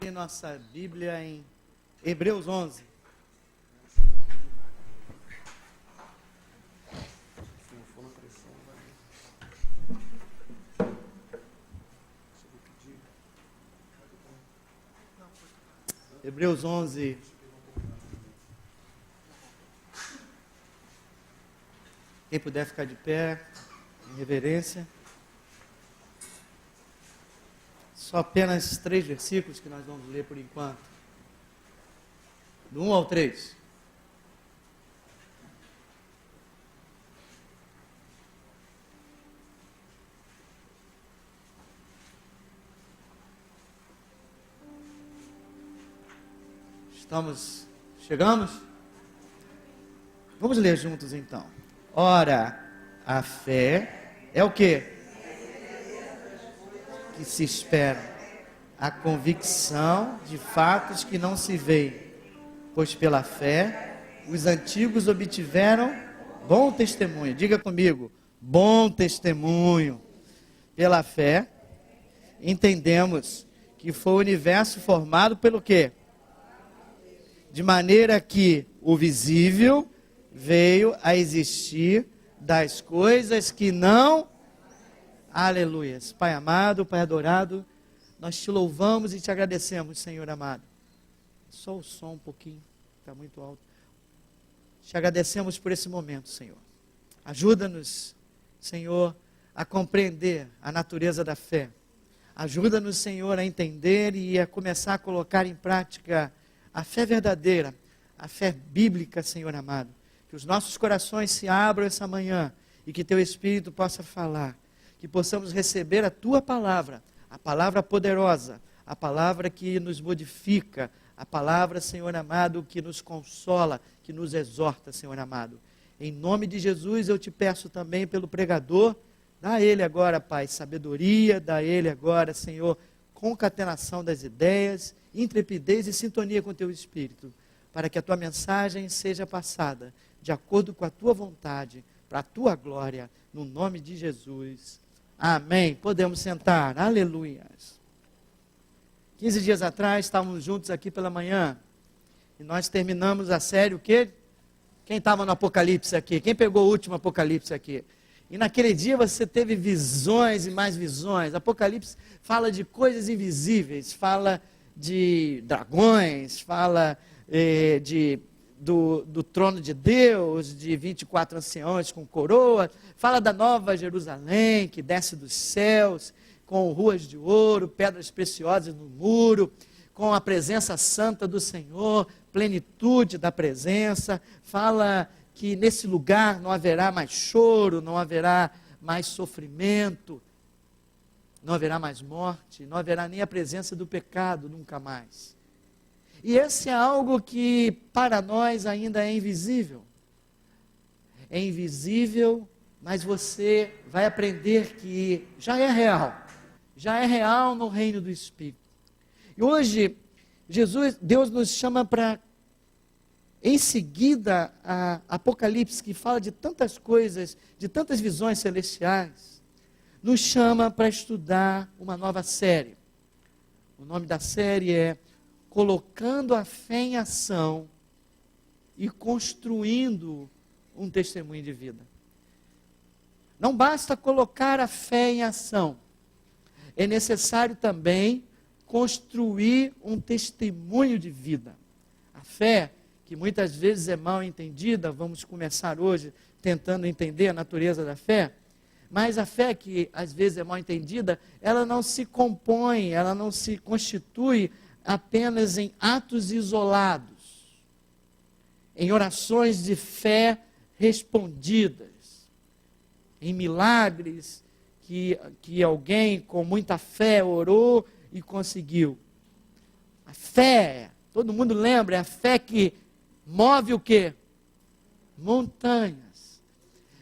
abrir nossa Bíblia em Hebreus 11. Hebreus 11. Quem puder ficar de pé, em reverência. Só apenas 3 versículos que nós vamos ler por enquanto. Do 1 ao 3. Chegamos? Vamos ler juntos então. Ora, a fé é o quê? Que se espera, a convicção de fatos que não se veem, pois pela fé os antigos obtiveram bom testemunho. Diga comigo, bom testemunho. Pela fé entendemos que foi o universo formado pelo quê? De maneira que o visível veio a existir das coisas que não... Aleluias. Pai amado, Pai adorado, nós te louvamos e te agradecemos, Senhor amado. Só o som um pouquinho, está muito alto. Te agradecemos por esse momento, Senhor. Ajuda-nos, Senhor, a compreender a natureza da fé. Ajuda-nos, Senhor, a entender e a começar a colocar em prática a fé verdadeira, a fé bíblica, Senhor amado. Que os nossos corações se abram essa manhã e que Teu Espírito possa falar. Que possamos receber a Tua palavra, a palavra poderosa, a palavra que nos modifica, a palavra, Senhor amado, que nos consola, que nos exorta, Senhor amado. Em nome de Jesus eu te peço também pelo pregador, dá a ele agora, Pai, sabedoria, dá a ele agora, Senhor, concatenação das ideias, intrepidez e sintonia com o Teu Espírito, para que a Tua mensagem seja passada de acordo com a Tua vontade, para a Tua glória, no nome de Jesus. Amém. Podemos sentar. Aleluias. 15 dias atrás, estávamos juntos aqui pela manhã, e nós terminamos a série, o quê? Quem estava no Apocalipse aqui? Quem pegou o último Apocalipse aqui? E naquele dia você teve visões e mais visões. Apocalipse fala de coisas invisíveis, fala de dragões, fala do trono de Deus, de 24 anciões com coroa, fala da nova Jerusalém, que desce dos céus, com ruas de ouro, pedras preciosas no muro, com a presença santa do Senhor, plenitude da presença, fala que nesse lugar não haverá mais choro, não haverá mais sofrimento, não haverá mais morte, não haverá nem a presença do pecado, nunca mais. E esse é algo que para nós ainda é invisível. É invisível, mas você vai aprender que já é real no reino do Espírito. E hoje, Deus nos chama para, em seguida, a Apocalipse, que fala de tantas coisas, de tantas visões celestiais, nos chama para estudar uma nova série. O nome da série é Colocando a Fé em Ação e Construindo um Testemunho de Vida. Não basta colocar a fé em ação, é necessário também construir um testemunho de vida. A fé, que muitas vezes é mal entendida, vamos começar hoje tentando entender a natureza da fé, mas a fé que às vezes é mal entendida, ela não se compõe, ela não se constitui apenas em atos isolados, em orações de fé respondidas, em milagres que alguém com muita fé orou e conseguiu. A fé, todo mundo lembra, é a fé que move o quê? Montanhas.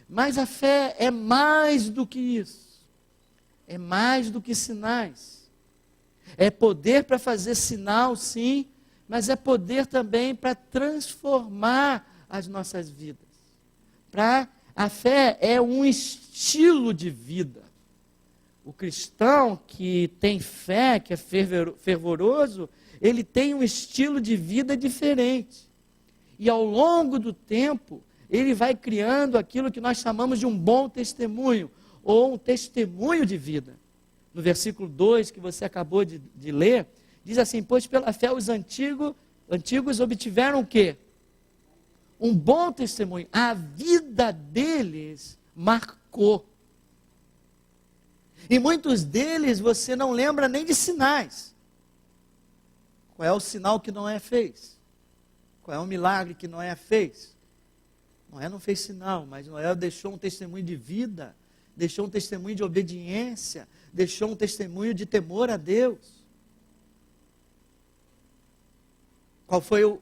Mas a fé é mais do que isso. É mais do que sinais. É poder para fazer sinal, sim, mas é poder também para transformar as nossas vidas. A fé é um estilo de vida. O cristão que tem fé, que é fervoroso, ele tem um estilo de vida diferente. E ao longo do tempo, ele vai criando aquilo que nós chamamos de um bom testemunho, ou um testemunho de vida. No versículo 2 que você acabou de ler, diz assim: pois pela fé os antigos obtiveram o quê? Um bom testemunho. A vida deles marcou. E muitos deles você não lembra nem de sinais. Qual é o sinal que Noé fez? Qual é o milagre que Noé fez? Noé não fez sinal, mas Noé deixou um testemunho de vida, deixou um testemunho de obediência, deixou um testemunho de temor a Deus. Qual foi o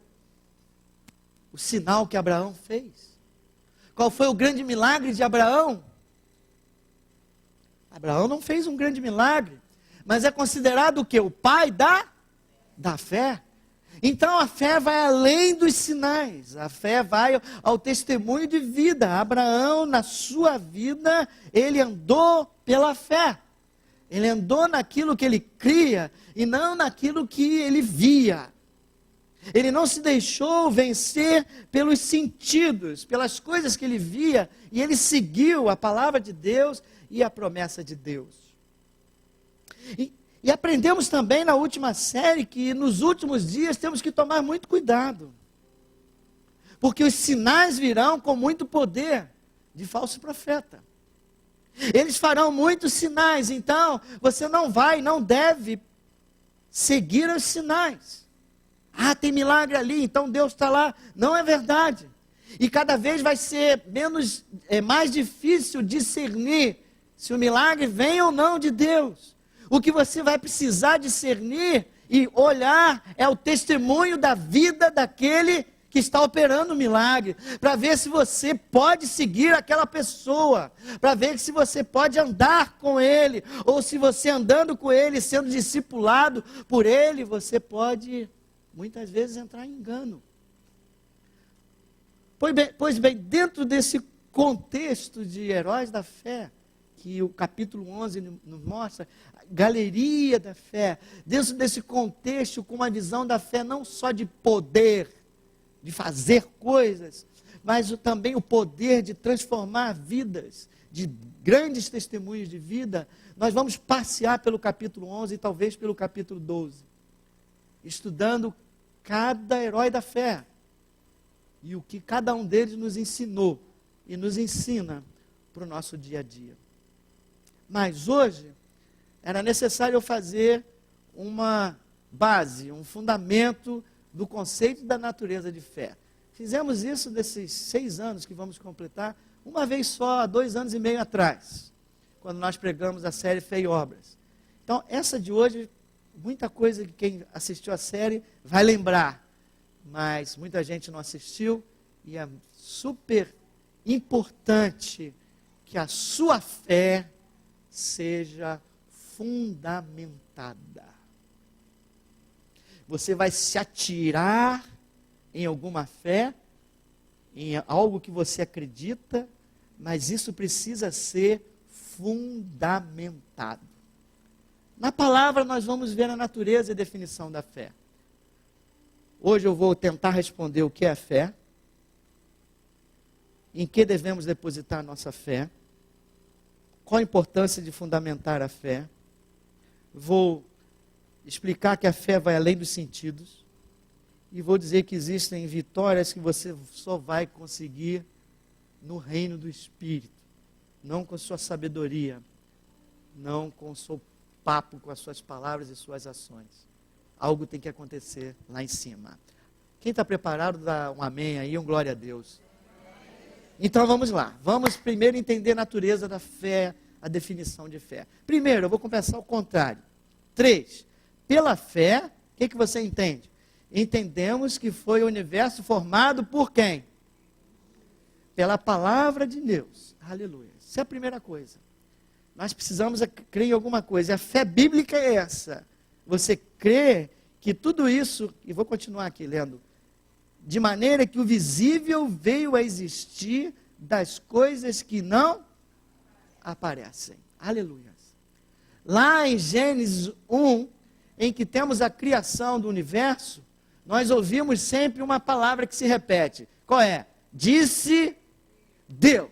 sinal que Abraão fez? Qual foi o grande milagre de Abraão? Abraão não fez um grande milagre, mas é considerado o quê? O pai da fé. Então a fé vai além dos sinais, a fé vai ao testemunho de vida. Abraão, na sua vida, ele andou pela fé. Ele andou naquilo que ele cria e não naquilo que ele via. Ele não se deixou vencer pelos sentidos, pelas coisas que ele via, e ele seguiu a palavra de Deus e a promessa de Deus. E aprendemos também na última série que nos últimos dias temos que tomar muito cuidado. Porque os sinais virão com muito poder de falso profeta. Eles farão muitos sinais, então você não deve seguir os sinais. Ah, tem milagre ali, então Deus está lá. Não é verdade. E cada vez vai ser mais difícil discernir se o milagre vem ou não de Deus. O que você vai precisar discernir e olhar é o testemunho da vida daquele que está operando o milagre, para ver se você pode seguir aquela pessoa, para ver se você pode andar com ele, ou se você andando com ele, sendo discipulado por ele, você pode muitas vezes entrar em engano. Pois bem, dentro desse contexto de heróis da fé, que o capítulo 11 nos mostra, a galeria da fé, dentro desse contexto, com uma visão da fé não só de poder, de fazer coisas, mas também o poder de transformar vidas, de grandes testemunhos de vida, nós vamos passear pelo capítulo 11 e talvez pelo capítulo 12, estudando cada herói da fé, e o que cada um deles nos ensinou, e nos ensina para o nosso dia a dia. Mas hoje, era necessário eu fazer uma base, um fundamento do conceito da natureza de fé. Fizemos isso nesses 6 anos que vamos completar, uma vez só, há 2 anos e meio atrás, quando nós pregamos a série Fé e Obras. Então, essa de hoje, muita coisa que quem assistiu a série vai lembrar, mas muita gente não assistiu, e é super importante que a sua fé seja fundamentada. Você vai se atirar em alguma fé, em algo que você acredita, mas isso precisa ser fundamentado. Na palavra nós vamos ver a natureza e a definição da fé. Hoje eu vou tentar responder o que é a fé, em que devemos depositar a nossa fé, qual a importância de fundamentar a fé. Vou explicar que a fé vai além dos sentidos, e vou dizer que existem vitórias que você só vai conseguir no reino do Espírito, não com sua sabedoria, não com o seu papo, com as suas palavras e suas ações. Algo tem que acontecer lá em cima. Quem está preparado, dá um amém aí, um glória a Deus. Então vamos lá, vamos primeiro entender a natureza da fé, a definição de fé. Primeiro, eu vou começar ao contrário. 3, pela fé, o que você entende? Entendemos que foi o universo formado por quem? Pela palavra de Deus. Aleluia. Isso é a primeira coisa. Nós precisamos crer em alguma coisa. A fé bíblica é essa. Você crê que tudo isso, e vou continuar aqui lendo, de maneira que o visível veio a existir das coisas que não aparecem. Aleluia. Lá em Gênesis 1, em que temos a criação do universo, nós ouvimos sempre uma palavra que se repete. Qual é? Disse Deus.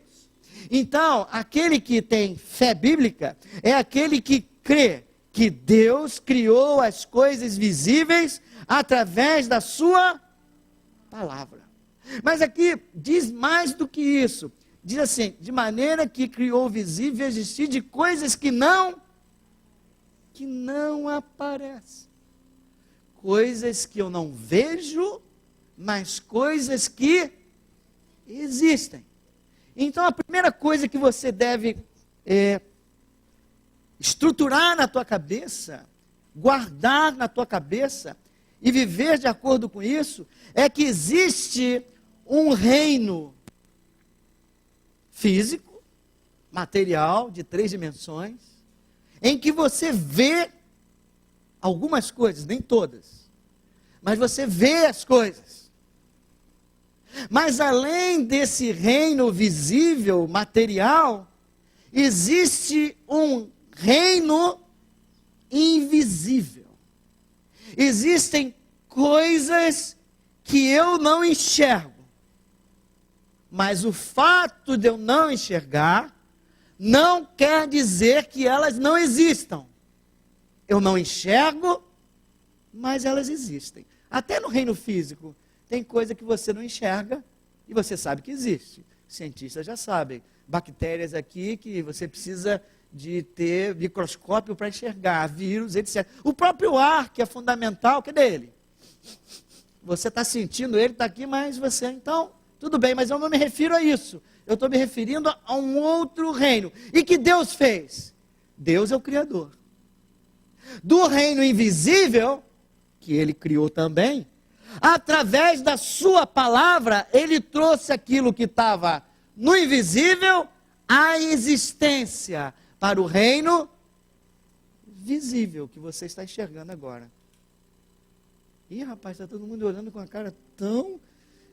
Então, aquele que tem fé bíblica é aquele que crê que Deus criou as coisas visíveis através da sua palavra. Mas aqui diz mais do que isso. Diz assim, de maneira que criou o visível existir de coisas que não aparecem. Coisas que eu não vejo, mas coisas que existem. Então a primeira coisa que você deve estruturar na tua cabeça, guardar na tua cabeça e viver de acordo com isso, é que existe um reino físico, material, de 3 dimensões, em que você vê algumas coisas, nem todas, mas você vê as coisas. Mas além desse reino visível, material, existe um reino invisível. Existem coisas que eu não enxergo, mas o fato de eu não enxergar não quer dizer que elas não existam. Eu não enxergo, mas elas existem. Até no reino físico, tem coisa que você não enxerga e você sabe que existe. Cientistas já sabem. Bactérias aqui que você precisa de ter microscópio para enxergar, vírus, etc. O próprio ar, que é fundamental, cadê ele? Você está sentindo ele, está aqui, mas você, então, tudo bem, mas eu não me refiro a isso. Eu estou me referindo a um outro reino. E que Deus fez? Deus é o Criador. Do reino invisível, que Ele criou também, através da sua palavra, Ele trouxe aquilo que estava no invisível à existência, para o reino visível, que você está enxergando agora. Ih, rapaz, está todo mundo olhando com a cara tão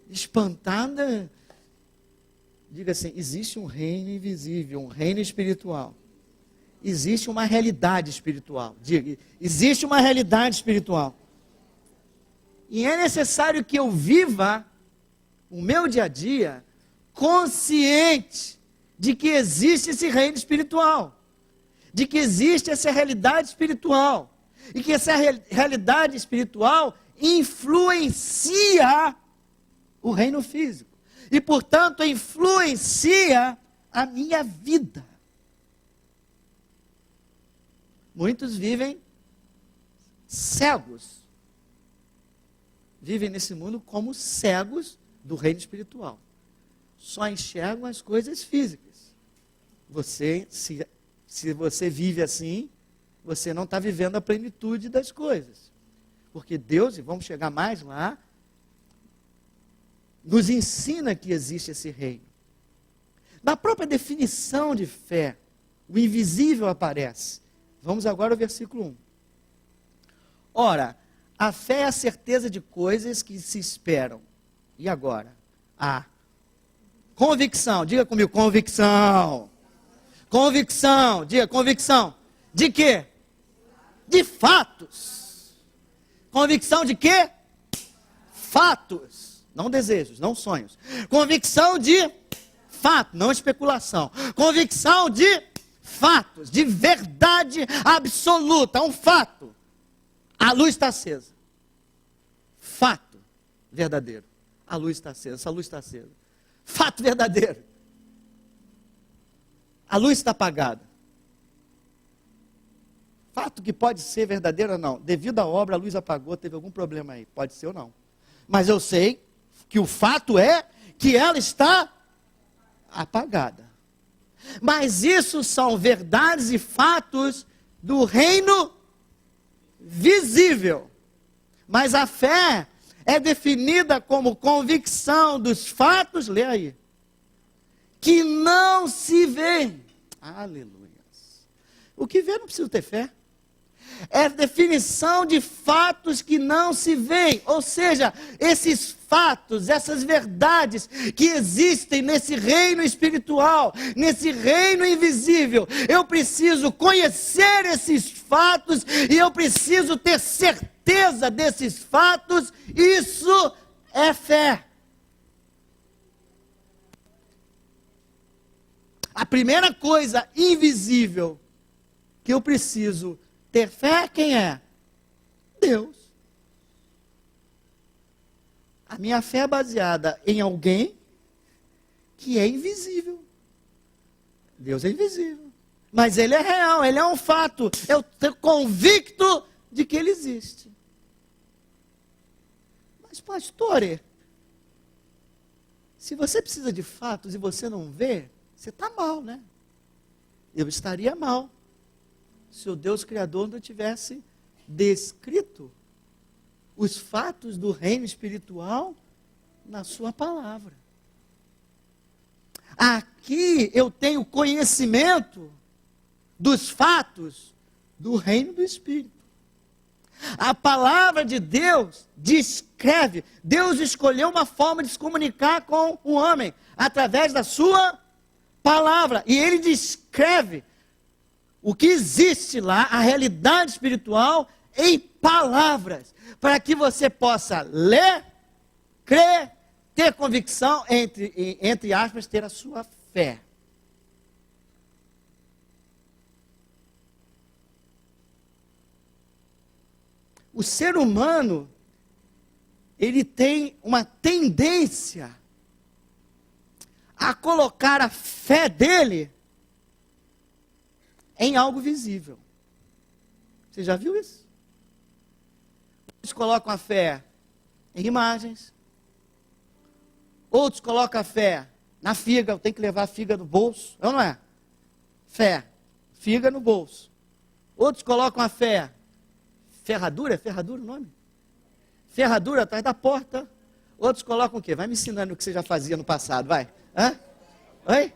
espantada. Diga assim, existe um reino invisível, um reino espiritual. Existe uma realidade espiritual. Diga, existe uma realidade espiritual. E é necessário que eu viva o meu dia a dia consciente de que existe esse reino espiritual. De que existe essa realidade espiritual. E que essa realidade espiritual influencia o reino físico. E, portanto, influencia a minha vida. Muitos vivem cegos. Vivem nesse mundo como cegos do reino espiritual. Só enxergam as coisas físicas. Se você vive assim, você não está vivendo a plenitude das coisas. Porque Deus, e vamos chegar mais lá, nos ensina que existe esse reino. Na própria definição de fé, o invisível aparece. Vamos agora ao versículo 1. Ora, a fé é a certeza de coisas que se esperam. E agora? A convicção. Diga comigo, convicção. Convicção. Diga, convicção. De quê? De fatos. Convicção de quê? Fatos. Não desejos, não sonhos. Convicção de fato, não especulação. Convicção de fatos, de verdade absoluta, um fato. A luz está acesa. Fato verdadeiro. A luz está acesa, essa luz está acesa. Fato verdadeiro. A luz está apagada. Fato que pode ser verdadeiro ou não. Devido à obra, a luz apagou, teve algum problema aí. Pode ser ou não. Mas eu sei que o fato é que ela está apagada. Mas isso são verdades e fatos do reino visível. Mas a fé é definida como convicção dos fatos, lê aí, que não se vê. Aleluia. O que vê não precisa ter fé. é definição de fatos que não se veem. Ou seja, esses fatos, essas verdades que existem nesse reino espiritual, nesse reino invisível, eu preciso conhecer esses fatos e eu preciso ter certeza desses fatos. Isso é fé. A primeira coisa invisível que eu preciso ter fé, quem é? Deus. A minha fé é baseada em alguém que é invisível. Deus é invisível. Mas Ele é real, Ele é um fato. Eu estou convicto de que Ele existe. Mas, pastor, se você precisa de fatos e você não vê, você está mal, né? Eu estaria mal se o Deus Criador não tivesse descrito os fatos do reino espiritual na sua palavra. Aqui eu tenho conhecimento dos fatos do reino do Espírito. A palavra de Deus descreve. Deus escolheu uma forma de se comunicar com o homem através da sua palavra. E Ele descreve o que existe lá, a realidade espiritual, em palavras, para que você possa ler, crer, ter convicção, entre aspas, ter a sua fé. O ser humano, ele tem uma tendência a colocar a fé dele em algo visível. Você já viu isso? Eles colocam a fé em imagens. Outros colocam a fé na figa. Eu tenho que levar a figa no bolso. É ou não é? Fé. Figa no bolso. Outros colocam a fé. Ferradura? É ferradura o nome? Ferradura atrás da porta. Outros colocam o quê? Vai me ensinando o que você já fazia no passado. Vai. Hã? Oi?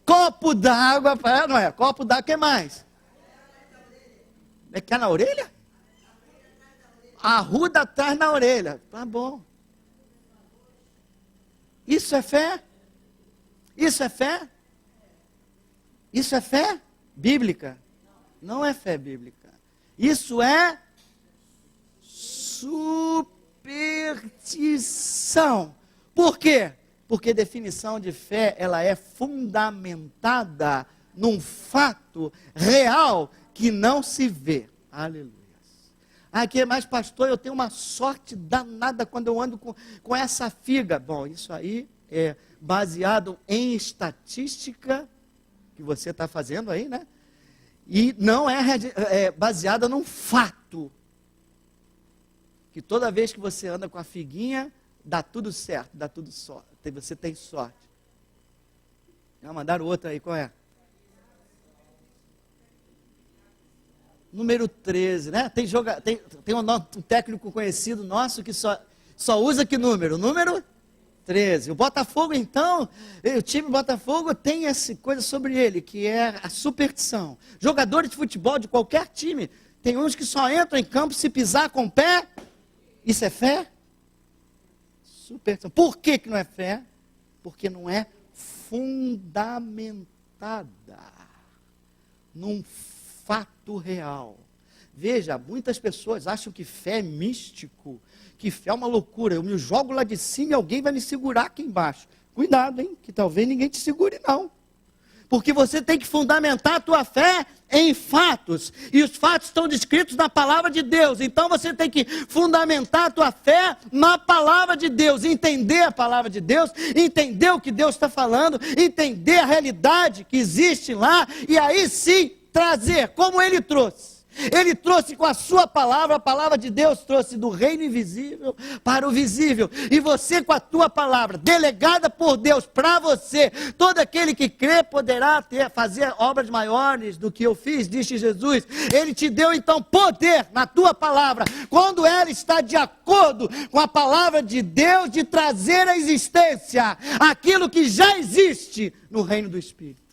Copo d'água. Não é? Copo d'água. O que mais? É que é na orelha? Arruda atrás na orelha. Tá bom. Isso é fé? Isso é fé? Isso é fé bíblica? Não é fé bíblica. Isso é superstição. Por quê? Porque definição de fé, ela é fundamentada num fato real que não se vê. Aleluia. Aqui, mas pastor, eu tenho uma sorte danada quando eu ando com essa figa. Bom, isso aí é baseado em estatística que você está fazendo aí, né? E não é baseada num fato. Que toda vez que você anda com a figuinha, dá tudo certo, dá tudo sorte. Você tem sorte. Mandaram outra aí, qual é? Número 13, né? Tem um técnico conhecido nosso que só usa que número? Número 13. O Botafogo, então, o time Botafogo tem essa coisa sobre ele, que é a superstição. Jogadores de futebol de qualquer time, tem uns que só entram em campo se pisar com o pé. Isso é fé? Superstição. Por que não é fé? Porque não é fundamentada num fato real. Veja, muitas pessoas acham que fé é místico, que fé é uma loucura. Eu me jogo lá de cima e alguém vai me segurar aqui embaixo. Cuidado, hein, que talvez ninguém te segure não. Porque você tem que fundamentar a tua fé em fatos. E os fatos estão descritos na palavra de Deus. Então você tem que fundamentar a tua fé na palavra de Deus. Entender a palavra de Deus. Entender o que Deus está falando. Entender a realidade que existe lá. E aí sim trazer, como Ele trouxe. Ele trouxe com a sua palavra, a palavra de Deus trouxe do reino invisível para o visível. E você com a tua palavra, delegada por Deus para você, todo aquele que crê poderá fazer obras maiores do que eu fiz, disse Jesus. Ele te deu então poder na tua palavra, quando ela está de acordo com a palavra de Deus, de trazer à existência aquilo que já existe no reino do Espírito.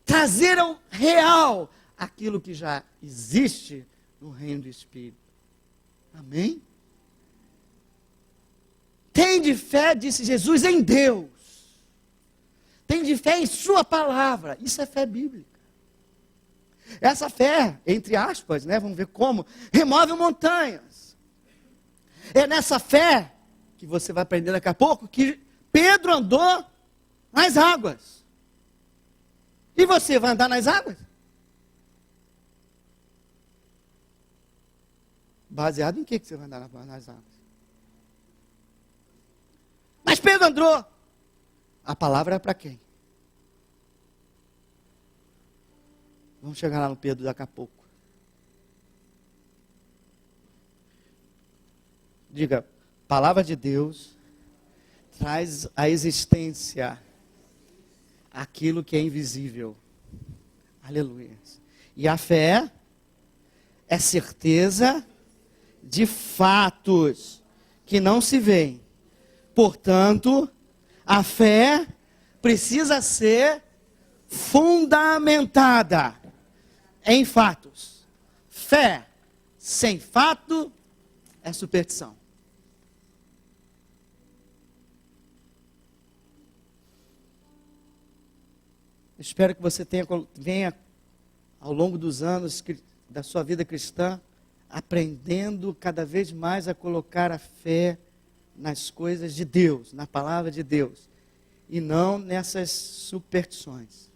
Trazer ao real aquilo que já existe no reino do Espírito. Amém? Tende fé, disse Jesus, em Deus. Tende fé em sua palavra. Isso é fé bíblica. Essa fé, entre aspas, né, vamos ver como, remove montanhas. É nessa fé, que você vai aprender daqui a pouco, que Pedro andou nas águas. E você vai andar nas águas? Baseado em que você vai andar nas águas? Mas Pedro andou. A palavra é para quem? Vamos chegar lá no Pedro daqui a pouco. Diga, palavra de Deus traz à existência aquilo que é invisível. Aleluia. E a fé é certeza de fatos que não se veem. Portanto, a fé precisa ser fundamentada em fatos. Fé sem fato é superstição. Espero que você venha ao longo dos anos da sua vida cristã aprendendo cada vez mais a colocar a fé nas coisas de Deus, na palavra de Deus, e não nessas superstições.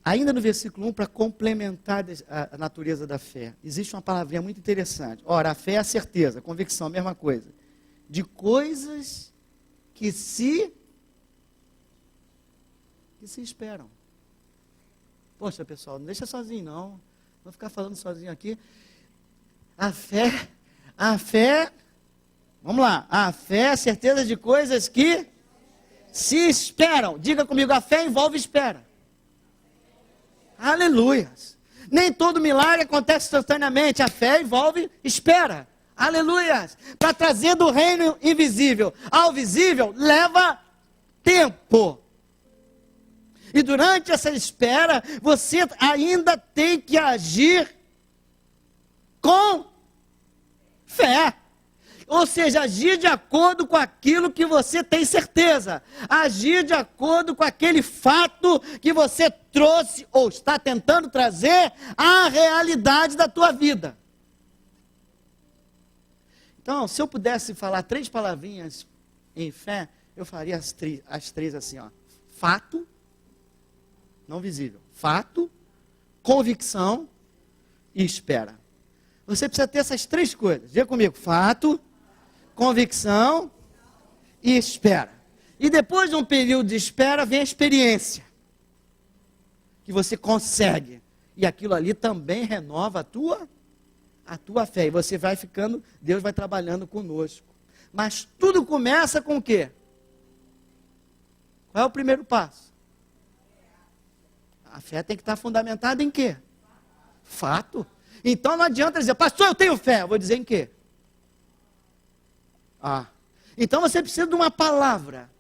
Ainda no versículo 1, para complementar a natureza da fé, existe uma palavrinha muito interessante. Ora, a fé é a certeza, a convicção, a mesma coisa, de coisas que se esperam. Poxa, pessoal, não deixa sozinho não. Vou ficar falando sozinho aqui. A fé, vamos lá. A fé é a certeza de coisas que se esperam. Diga comigo, a fé envolve espera. Aleluia. Nem todo milagre acontece instantaneamente. A fé envolve espera. Aleluia. Para trazer do reino invisível ao visível, leva tempo. E durante essa espera, você ainda tem que agir com fé. Ou seja, agir de acordo com aquilo que você tem certeza. Agir de acordo com aquele fato que você trouxe ou está tentando trazer à realidade da tua vida. Então, se eu pudesse falar 3 palavrinhas em fé, eu faria as três assim, ó. Fato, não visível. Fato, convicção e espera. Você precisa ter essas 3 coisas. Diga comigo, fato, convicção e espera. E depois de um período de espera, vem a experiência. Que você consegue. E aquilo ali também renova a tua fé. E você vai ficando, Deus vai trabalhando conosco. Mas tudo começa com o quê? Qual é o primeiro passo? A fé tem que estar fundamentada em quê? Fato. Então não adianta dizer, pastor, eu tenho fé. Eu vou dizer em quê? Então você precisa de uma palavra.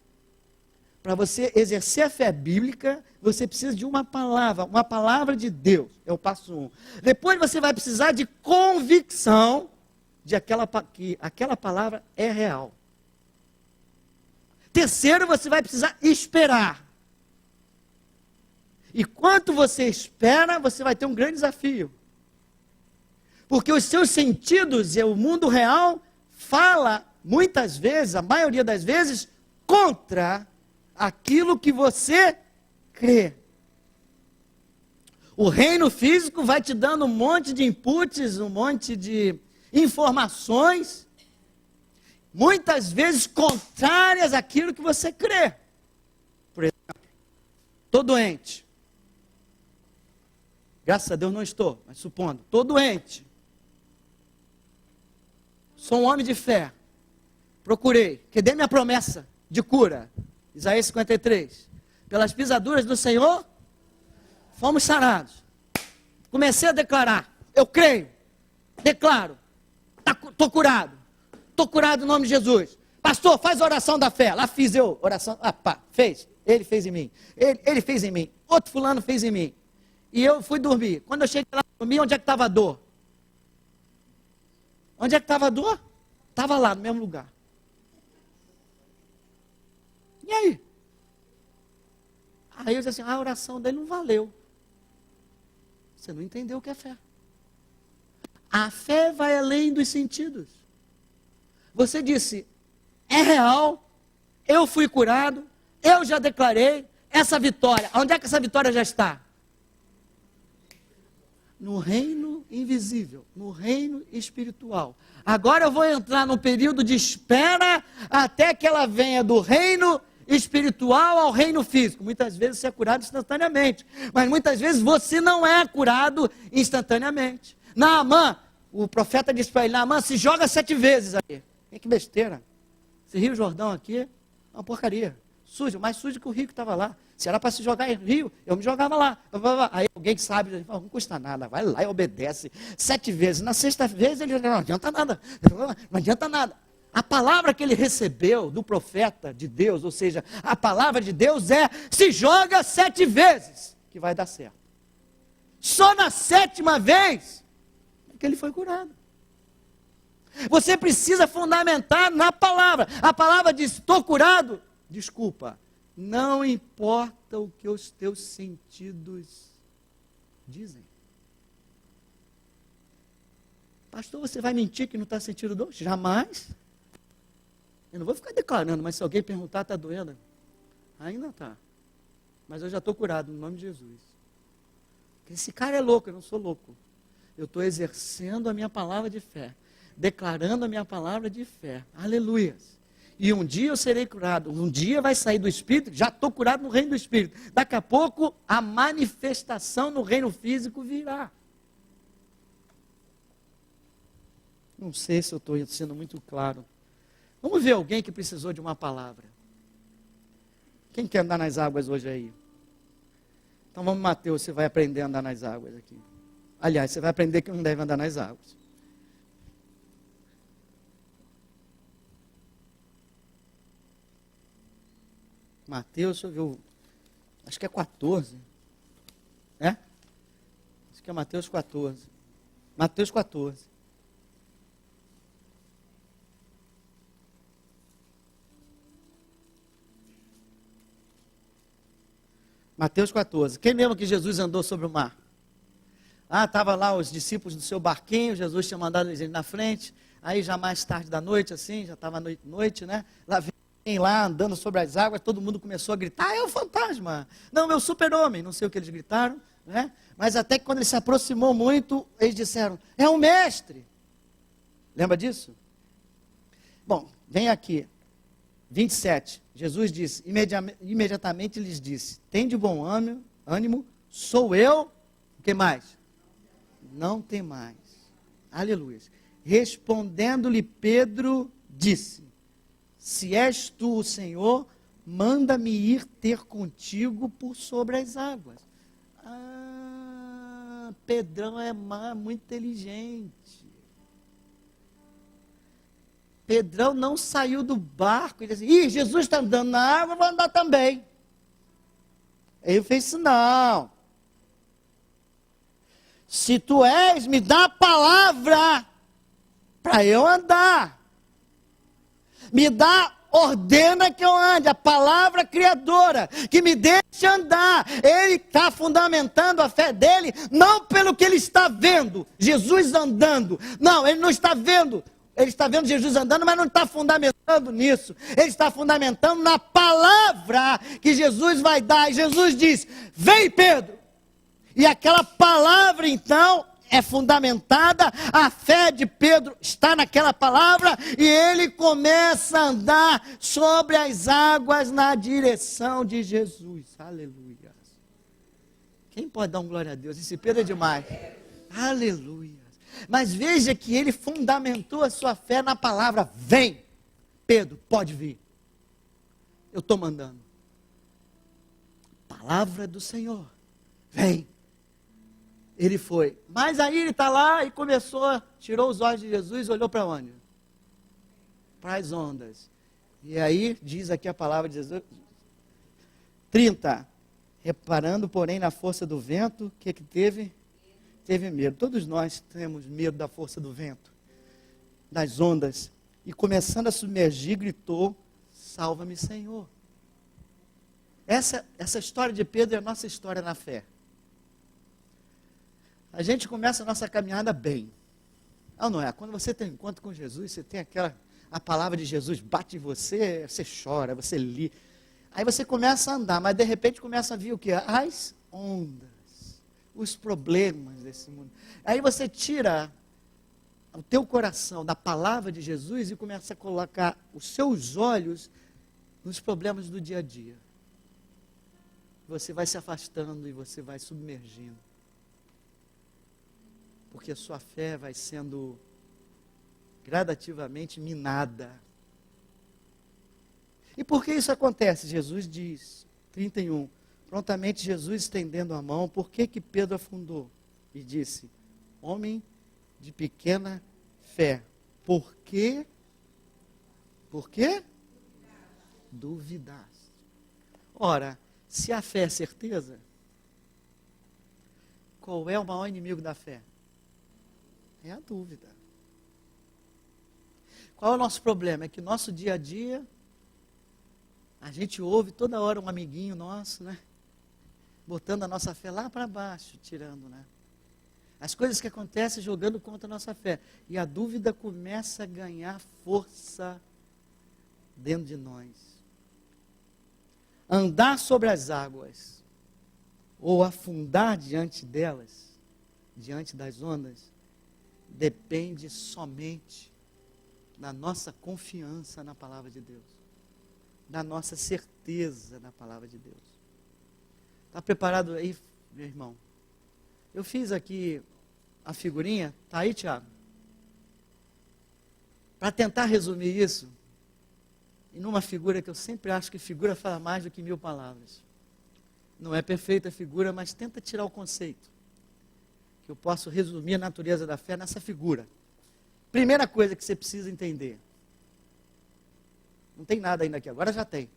Para você exercer a fé bíblica, você precisa de uma palavra de Deus. É o passo 1. Depois você vai precisar de convicção de que aquela palavra é real. Terceiro, você vai precisar esperar. E quanto você espera, você vai ter um grande desafio. Porque os seus sentidos e o mundo real fala, muitas vezes, a maioria das vezes, contra aquilo que você crê. O reino físico vai te dando um monte de inputs, um monte de informações, muitas vezes contrárias àquilo que você crê. Por exemplo, estou doente. Graças a Deus não estou, mas supondo, estou doente. Sou um homem de fé. Procurei. Cadê minha promessa de cura? Isaías 53. Pelas pisaduras do Senhor, fomos sarados. Comecei a declarar. Eu creio. Declaro. Estou curado. Estou curado em nome de Jesus. Pastor, faz a oração da fé. Lá fiz eu oração. Fez. ele fez em mim, ele fez em mim, outro fulano fez em mim. E eu fui dormir. Quando eu cheguei lá para dormir, onde é que estava a dor? Onde é que estava a dor? Estava lá, no mesmo lugar. E aí? Aí eu disse assim, a oração dele não valeu. Você não entendeu o que é fé. A fé vai além dos sentidos. Você disse, é real, eu fui curado, eu já declarei essa vitória. Onde é que essa vitória já está? No reino invisível, no reino espiritual. Agora eu vou entrar num período de espera até que ela venha do reino espiritual ao reino físico. Muitas vezes você é curado instantaneamente, mas muitas vezes você não é curado instantaneamente. Naamã, o profeta disse para ele, Naamã, se joga 7 vezes aí. Que besteira. Esse Rio Jordão aqui é uma porcaria. Sujo, mais sujo que o rio que estava lá. Se era para se jogar em rio, eu me jogava lá. Aí alguém que sabe, fala, não custa nada, vai lá e obedece 7 vezes. Na 6ª vez ele não adianta nada, não adianta nada. A palavra que ele recebeu do profeta de Deus, ou seja, a palavra de Deus é, se joga 7 vezes, que vai dar certo. Só na 7ª vez, é que ele foi curado. Você precisa fundamentar na palavra. A palavra diz, estou curado. Desculpa, não importa o que os teus sentidos dizem. Pastor, você vai mentir que não está sentindo dor? Jamais. Eu não vou ficar declarando, mas se alguém perguntar, está doendo? Ainda está. Mas eu já estou curado, no nome de Jesus. Esse cara é louco, eu não sou louco. Eu estou exercendo a minha palavra de fé. Declarando a minha palavra de fé. Aleluias. E um dia eu serei curado. Um dia vai sair do Espírito. Já estou curado no reino do Espírito. Daqui a pouco a manifestação no reino físico virá. Não sei se eu estou sendo muito claro. Vamos ver alguém que precisou de uma palavra. Quem quer andar nas águas hoje aí? Então vamos, Mateus, você vai aprender a andar nas águas aqui. Aliás, você vai aprender que não deve andar nas águas. Mateus, deixa eu ver, acho que é 14. É? Acho que é Mateus 14. Mateus 14. Mateus 14. Quem lembra que Jesus andou sobre o mar? Estava lá os discípulos do seu barquinho, Jesus tinha mandado eles na frente, aí já mais tarde da noite, assim, já estava noite, né? Lá andando sobre as águas, todo mundo começou a gritar, é o fantasma, não, é o super-homem, não sei o que eles gritaram, né? Mas até que quando ele se aproximou muito, eles disseram, é o mestre. Lembra disso? Bom, vem aqui, 27, Jesus disse, imediatamente lhes disse, tem de bom ânimo, sou eu, o que mais? Não tem mais, aleluia. Respondendo-lhe Pedro, disse, se és tu o Senhor, manda-me ir ter contigo por sobre as águas. Pedrão é muito inteligente. Pedrão não saiu do barco e disse assim, Jesus está andando na água, eu vou andar também. Ele fez isso, não. Se tu és, me dá a palavra para eu andar. Me dá, ordena que eu ande, a palavra criadora, que me deixe andar. Ele está fundamentando a fé dele, não pelo que ele está vendo, Jesus andando. Não, ele não está vendo. Ele está vendo Jesus andando, mas não está fundamentando nisso. Ele está fundamentando na palavra que Jesus vai dar. E Jesus diz, vem Pedro. E aquela palavra então é fundamentada, a fé de Pedro está naquela palavra, e ele começa a andar sobre as águas na direção de Jesus. Aleluia. Quem pode dar um glória a Deus? Esse Pedro é demais. Aleluia. Mas veja que ele fundamentou a sua fé na palavra, vem, Pedro, pode vir. Eu estou mandando. Palavra do Senhor, vem. Ele foi. Mas aí ele está lá e começou, tirou os olhos de Jesus e olhou para onde? Para as ondas. E aí, diz aqui a palavra de Jesus, 30. Reparando, porém, na força do vento, o que teve? Teve medo. Todos nós temos medo da força do vento, das ondas. E começando a submergir, gritou: salva-me, Senhor. Essa história de Pedro é a nossa história na fé. A gente começa a nossa caminhada bem. Não é? Quando você tem um encontro com Jesus, você tem a palavra de Jesus bate em você, você chora, você lê. Aí você começa a andar, mas de repente começa a vir o quê? As ondas, os problemas desse mundo. Aí você tira o teu coração da palavra de Jesus e começa a colocar os seus olhos nos problemas do dia a dia. Você vai se afastando e você vai submergindo. Porque a sua fé vai sendo gradativamente minada. E por que isso acontece? Jesus diz, 31, prontamente Jesus estendendo a mão, por que Pedro afundou? E disse, homem de pequena fé, por quê? Duvidaste. Ora, se a fé é certeza, qual é o maior inimigo da fé? É a dúvida. Qual é o nosso problema? É que nosso dia a dia, a gente ouve toda hora um amiguinho nosso, né? Botando a nossa fé lá para baixo, tirando, né? As coisas que acontecem jogando contra a nossa fé. E a dúvida começa a ganhar força dentro de nós. Andar sobre as águas, ou afundar diante delas, diante das ondas, depende somente da nossa confiança na palavra de Deus, da nossa certeza na palavra de Deus. Está preparado aí, meu irmão? Eu fiz aqui a figurinha, está aí, Tiago? Para tentar resumir isso, e numa figura que eu sempre acho que figura fala mais do que 1000 palavras. Não é perfeita a figura, mas tenta tirar o conceito. Que eu posso resumir a natureza da fé nessa figura. Primeira coisa que você precisa entender. Não tem nada ainda aqui, agora já tem.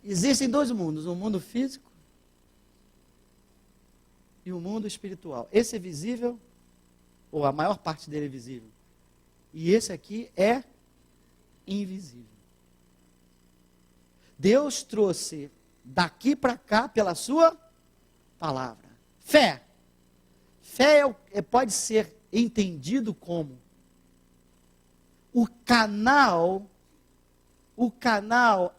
Existem dois mundos, um mundo físico e um mundo espiritual. Esse é visível, ou a maior parte dele é visível. E esse aqui é invisível. Deus trouxe daqui para cá pela sua palavra. Fé. Fé pode ser entendido como o canal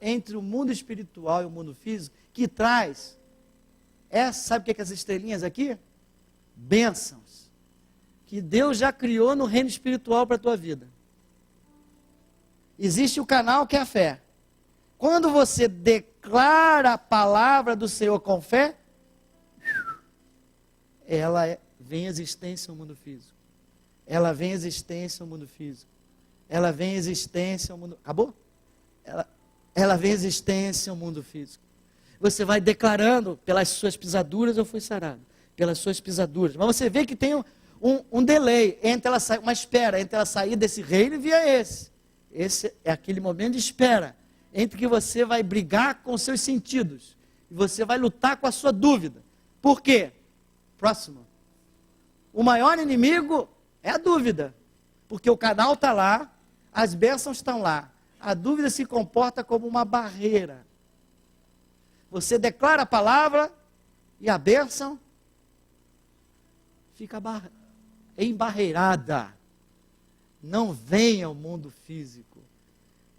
entre o mundo espiritual e o mundo físico, que traz, sabe o que é as estrelinhas aqui? Bênçãos, que Deus já criou no reino espiritual para a tua vida. Existe o canal que é a fé. Quando você declara a palavra do Senhor com fé, vem existência ao mundo físico. Ela vem existência ao mundo físico. Ela vem existência ao mundo... Acabou? Ela vem existência ao mundo físico. Você vai declarando, pelas suas pisaduras eu fui sarado. Pelas suas pisaduras. Mas você vê que tem um delay, uma espera entre ela sair desse reino e vir a esse. Esse é aquele momento de espera, entre que você vai brigar com os seus sentidos. E você vai lutar com a sua dúvida. Por quê? Próximo. O maior inimigo é a dúvida. Porque o canal está lá, as bênçãos estão lá. A dúvida se comporta como uma barreira. Você declara a palavra e a bênção fica embarreirada. Não vem ao mundo físico.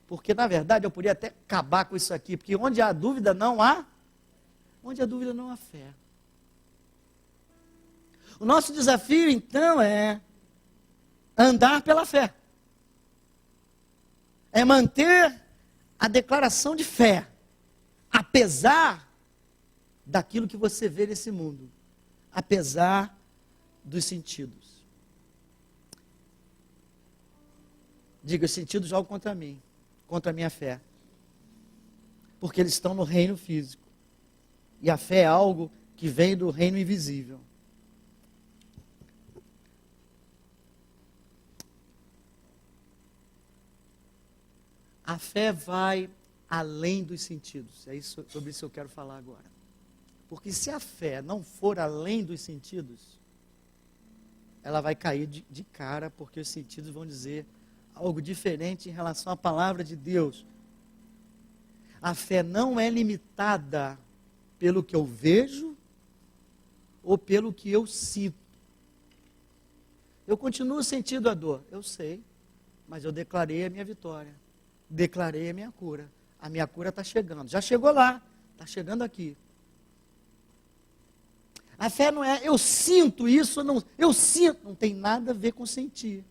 Porque, na verdade, eu poderia até acabar com isso aqui. Porque onde há dúvida, não há. Onde há dúvida, não há fé. O nosso desafio, então, é andar pela fé. É manter a declaração de fé, apesar daquilo que você vê nesse mundo, apesar dos sentidos. Diga, os sentidos jogam contra mim, contra a minha fé, porque eles estão no reino físico, e a fé é algo que vem do reino invisível. A fé vai além dos sentidos. É isso, sobre isso que eu quero falar agora. Porque se a fé não for além dos sentidos, ela vai cair de cara, porque os sentidos vão dizer algo diferente em relação à palavra de Deus. A fé não é limitada pelo que eu vejo ou pelo que eu sinto. Eu continuo sentindo a dor, eu sei, mas eu declarei a minha vitória, declarei a minha cura. A minha cura está chegando, já chegou lá, está chegando aqui. A fé não é, eu sinto isso, não, eu sinto, não tem nada a ver com sentir.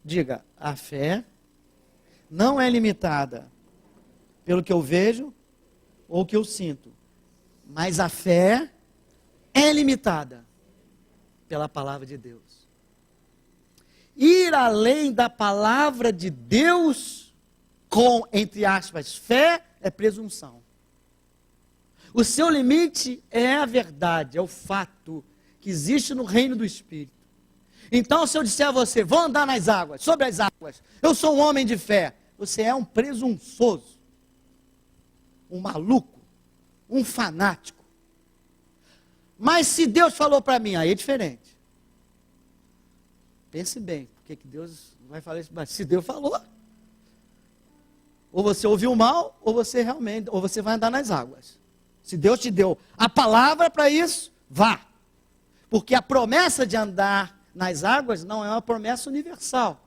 Diga, a fé não é limitada pelo que eu vejo ou que eu sinto, mas a fé é limitada pela palavra de Deus. Ir além da palavra de Deus com, entre aspas, fé é presunção. O seu limite é a verdade, é o fato que existe no reino do Espírito. Então, se eu disser a você, vou andar nas águas, sobre as águas, eu sou um homem de fé, você é um presunçoso, um maluco, um fanático. Mas se Deus falou para mim, aí é diferente. Pense bem, porque que Deus vai falar isso, mas se Deus falou, ou você ouviu mal, ou você realmente, ou você vai andar nas águas. Se Deus te deu a palavra para isso, vá. Porque a promessa de andar nas águas não é uma promessa universal.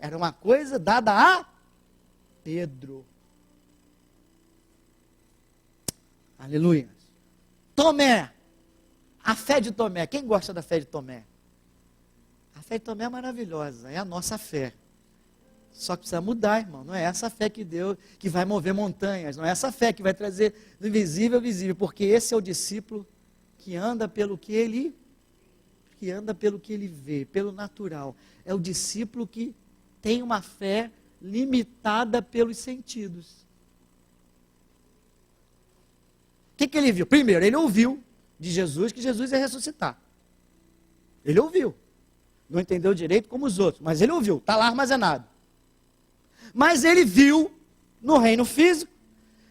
Era uma coisa dada a Pedro. Aleluia. Tomé. A fé de Tomé. Quem gosta da fé de Tomé? A fé de Tomé é maravilhosa. É a nossa fé. Só que precisa mudar, irmão. Não é essa fé que Deus, que vai mover montanhas. Não é essa fé que vai trazer do invisível ao visível. Porque esse é o discípulo que anda pelo que ele vê, pelo natural. É o discípulo que tem uma fé limitada pelos sentidos. O que ele viu? Primeiro, ele ouviu de Jesus que Jesus ia ressuscitar. Ele ouviu. Não entendeu direito como os outros, mas ele ouviu, está lá armazenado. Mas ele viu, no reino físico,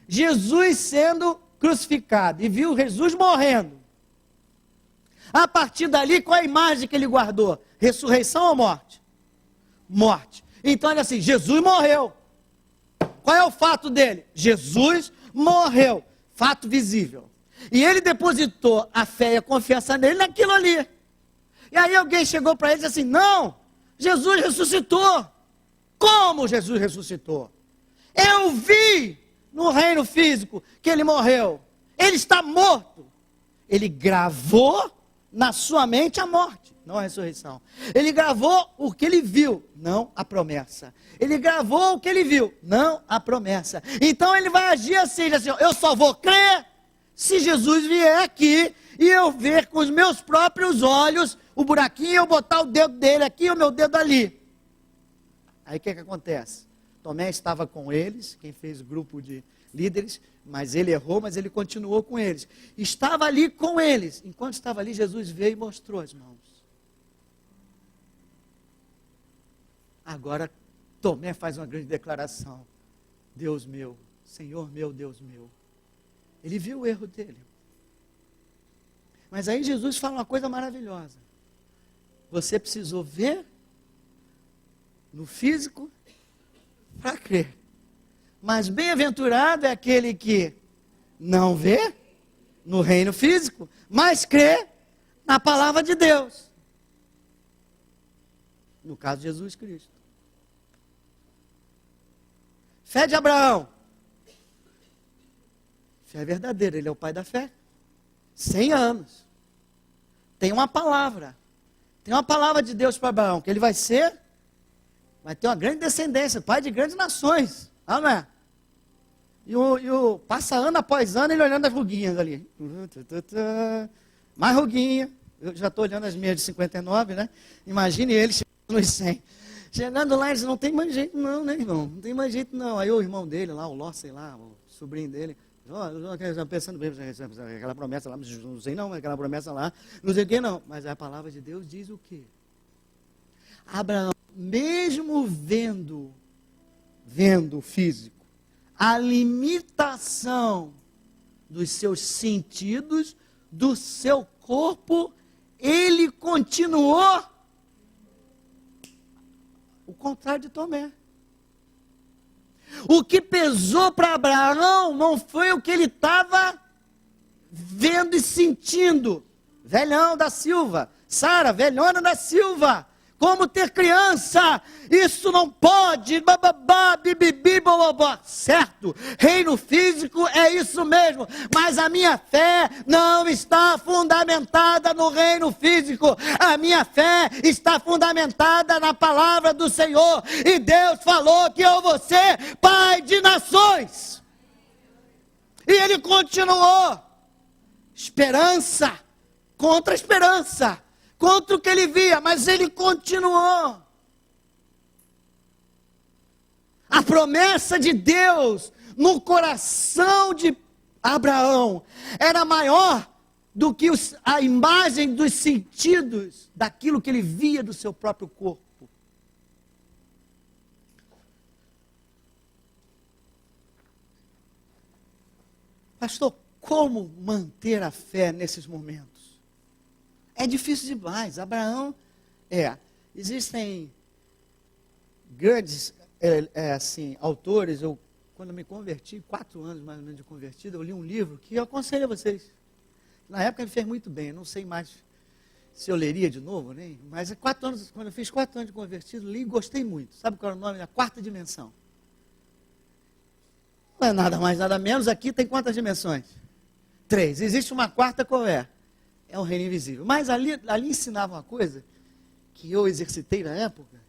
Jesus sendo crucificado, e viu Jesus morrendo. A partir dali, qual a imagem que ele guardou? Ressurreição ou morte? Morte. Então, olha assim, Jesus morreu. Qual é o fato dele? Jesus morreu. Fato visível. E ele depositou a fé e a confiança nele naquilo ali. E aí alguém chegou para ele e disse assim, não, Jesus ressuscitou. Como Jesus ressuscitou? Eu vi no reino físico que ele morreu. Ele está morto. Ele gravou na sua mente a morte, não a ressurreição. Ele gravou o que ele viu, não a promessa. Ele gravou o que ele viu, não a promessa. Então ele vai agir assim, eu só vou crer se Jesus vier aqui e eu ver com os meus próprios olhos o buraquinho e eu botar o dedo dele aqui e o meu dedo ali. Aí o que acontece? Tomé estava com eles, quem fez o grupo de líderes, mas ele errou, mas ele continuou com eles. Estava ali com eles. Enquanto estava ali, Jesus veio e mostrou as mãos. Agora, Tomé faz uma grande declaração. Deus meu, Senhor meu, Deus meu. Ele viu o erro dele. Mas aí Jesus fala uma coisa maravilhosa. Você precisou ver no físico para crer. Mas bem-aventurado é aquele que não vê no reino físico, mas crê na palavra de Deus. No caso de Jesus Cristo. Fé de Abraão. Fé verdadeira, ele é o pai da fé. 100 anos. Tem uma palavra. Tem uma palavra de Deus para Abraão, que ele vai ter uma grande descendência, pai de grandes nações. Amém? Passa ano após ano ele olhando as ruguinhas ali. Mais ruguinha. Eu já estou olhando as minhas de 59, né? Imagine ele chegando nos 100. Chegando lá, ele disse, não tem mais jeito não, né, irmão? Não tem mais jeito não. Aí o irmão dele lá, o Ló, sei lá, o sobrinho dele, pensando bem, aquela promessa lá, não sei não, mas aquela promessa lá, não sei o que não. Mas a palavra de Deus diz o quê? Abraão, mesmo vendo o físico, a limitação dos seus sentidos, do seu corpo, ele continuou o contrário de Tomé. O que pesou para Abraão não foi o que ele estava vendo e sentindo. Velhão da Silva, Sara, velhona da Silva, como ter criança, isso não pode, bababá, bibibi, bababá. Certo, reino físico é isso mesmo, mas a minha fé não está fundamentada no reino físico, a minha fé está fundamentada na palavra do Senhor, e Deus falou que eu vou ser pai de nações, e ele continuou, esperança, contra o que ele via, mas ele continuou. A promessa de Deus no coração de Abraão era maior do que a imagem dos sentidos daquilo que ele via do seu próprio corpo. Pastor, como manter a fé nesses momentos? É difícil demais. Abraão, existem grandes autores. Quando me converti, 4 anos mais ou menos de convertido, eu li um livro que eu aconselho a vocês. Na época ele fez muito bem, eu não sei mais se eu leria de novo, né? Mas quando eu fiz 4 anos de convertido, li e gostei muito. Sabe qual era o nome? A Quarta Dimensão. Não é nada mais, nada menos. Aqui tem quantas dimensões? 3. Existe uma quarta, qual é? É um reino invisível. Mas ali ensinava uma coisa que eu exercitei na época,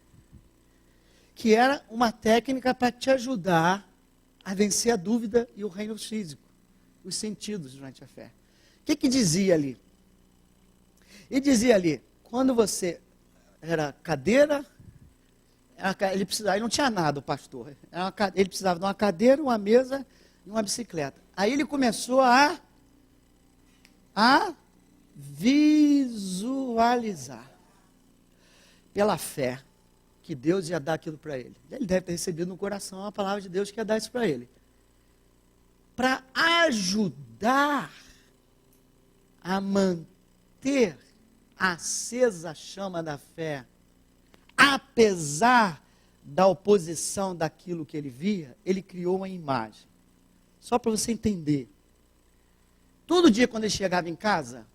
que era uma técnica para te ajudar a vencer a dúvida e o reino físico, os sentidos durante a fé. O que dizia ali? Ele dizia ali, quando você era cadeira, ele não tinha nada, o pastor. Ele precisava de uma cadeira, uma mesa e uma bicicleta. Aí ele começou a visualizar, pela fé, que Deus ia dar aquilo para ele. Ele deve ter recebido no coração a palavra de Deus que ia dar isso para ele. Para ajudar a manter acesa a chama da fé, apesar da oposição daquilo que ele via, ele criou uma imagem. Só para você entender. Todo dia quando ele chegava em casa,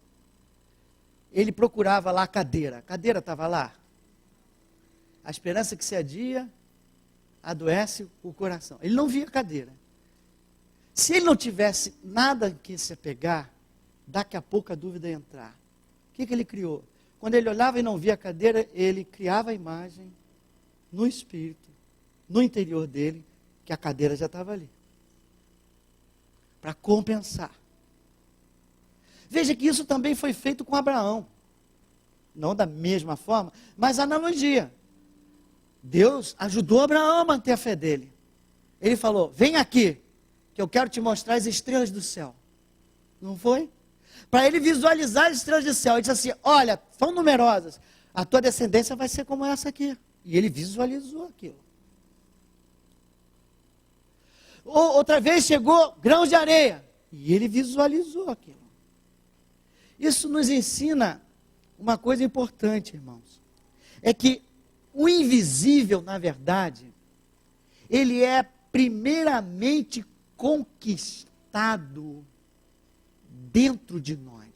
ele procurava lá a cadeira estava lá. A esperança que se adia, adoece o coração. Ele não via a cadeira. Se ele não tivesse nada que se apegar, daqui a pouco a dúvida ia entrar. O que ele criou? Quando ele olhava e não via a cadeira, ele criava a imagem no espírito, no interior dele, que a cadeira já estava ali. Para compensar. Veja que isso também foi feito com Abraão. Não da mesma forma, mas analogia. Deus ajudou Abraão a manter a fé dele. Ele falou, vem aqui, que eu quero te mostrar as estrelas do céu. Não foi? Para ele visualizar as estrelas do céu. Ele disse assim, olha, são numerosas. A tua descendência vai ser como essa aqui. E ele visualizou aquilo. Outra vez chegou grãos de areia. E ele visualizou aquilo. Isso nos ensina uma coisa importante, irmãos. É que o invisível, na verdade, ele é primeiramente conquistado dentro de nós.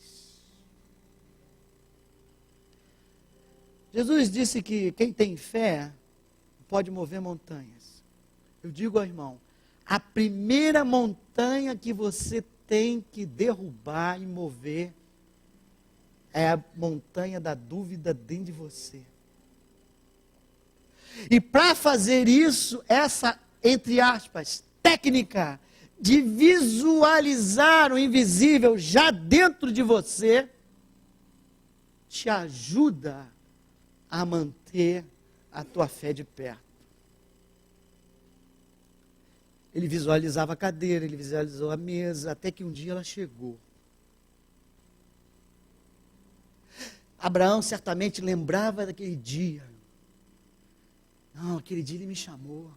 Jesus disse que quem tem fé pode mover montanhas. Eu digo ao irmão, a primeira montanha que você tem que derrubar e mover é a montanha da dúvida dentro de você. E para fazer isso, essa, entre aspas, técnica de visualizar o invisível já dentro de você, te ajuda a manter a tua fé de perto. Ele visualizava a cadeira, ele visualizou a mesa, até que um dia ela chegou. Abraão certamente lembrava daquele dia, Não, aquele dia ele me chamou.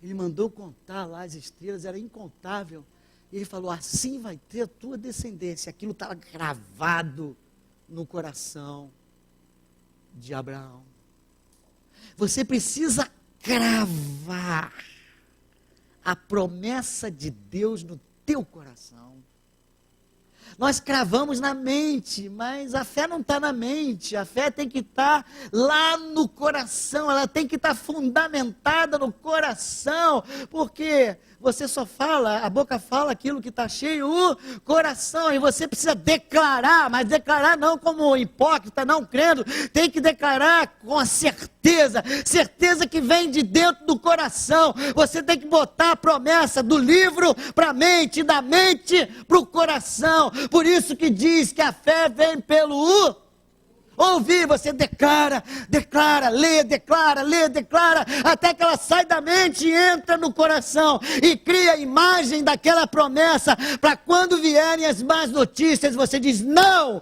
Ele mandou contar lá as estrelas, era incontável. Ele falou, assim vai ter a tua descendência. Aquilo estava gravado no coração de Abraão. Você precisa cravar a promessa de Deus no teu coração. Nós cravamos na mente, mas a fé não está na mente, a fé tem que estar lá no coração, ela tem que estar fundamentada no coração, porque você só fala, a boca fala aquilo que está cheio, o coração, e você precisa declarar, mas declarar não como hipócrita, não crendo, tem que declarar com a certeza, certeza que vem de dentro do coração, você tem que botar a promessa do livro para a mente, da mente para o coração, por isso que diz que a fé vem pelo ouvir, você declara, lê, declara, até que ela sai da mente e entra no coração, e cria a imagem daquela promessa, para quando vierem as más notícias, você diz, não,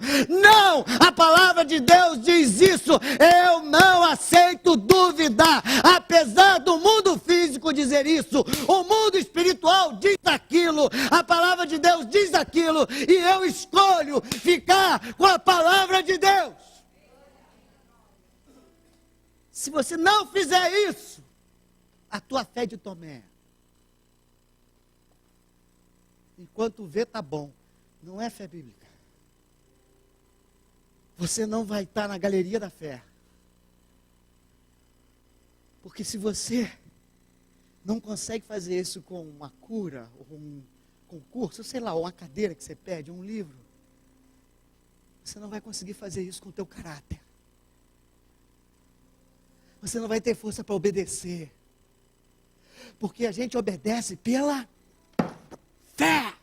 a palavra de Deus diz isso, eu não aceito duvidar, apesar do mundo físico dizer isso, o mundo espiritual diz aquilo, a palavra de Deus diz aquilo, e eu escolho ficar com a palavra de Deus. Se você não fizer isso, a tua fé é de Tomé. Enquanto vê, tá bom. Não é fé bíblica. Você não vai estar na galeria da fé. Porque se você não consegue fazer isso com uma cura, ou um concurso, sei lá, ou uma cadeira que você pede, um livro, você não vai conseguir fazer isso com o teu caráter. Você não vai ter força para obedecer. Porque a gente obedece pela fé.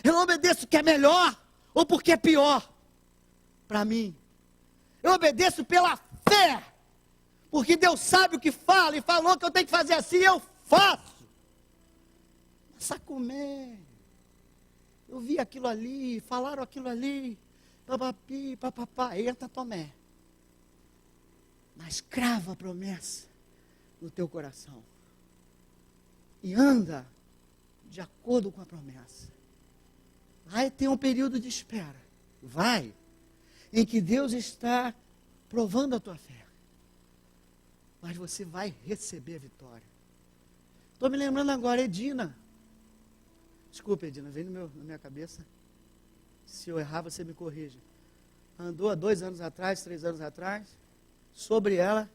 Eu não obedeço porque é melhor ou porque é pior para mim. Eu obedeço pela fé. Porque Deus sabe o que fala e falou que eu tenho que fazer assim, eu faço. Sacumé. Eu vi aquilo ali, falaram aquilo ali, papapi, papapá, eita Tomé. Mas crava a promessa no teu coração. E anda de acordo com a promessa. Vai ter um período de espera. Vai. Em que Deus está provando a tua fé. Mas você vai receber a vitória. Estou me lembrando agora, Edina. Desculpa, Edina, veio na minha cabeça. Se eu errar, você me corrija. Andou há 2 anos atrás, 3 anos atrás. Sobre ela,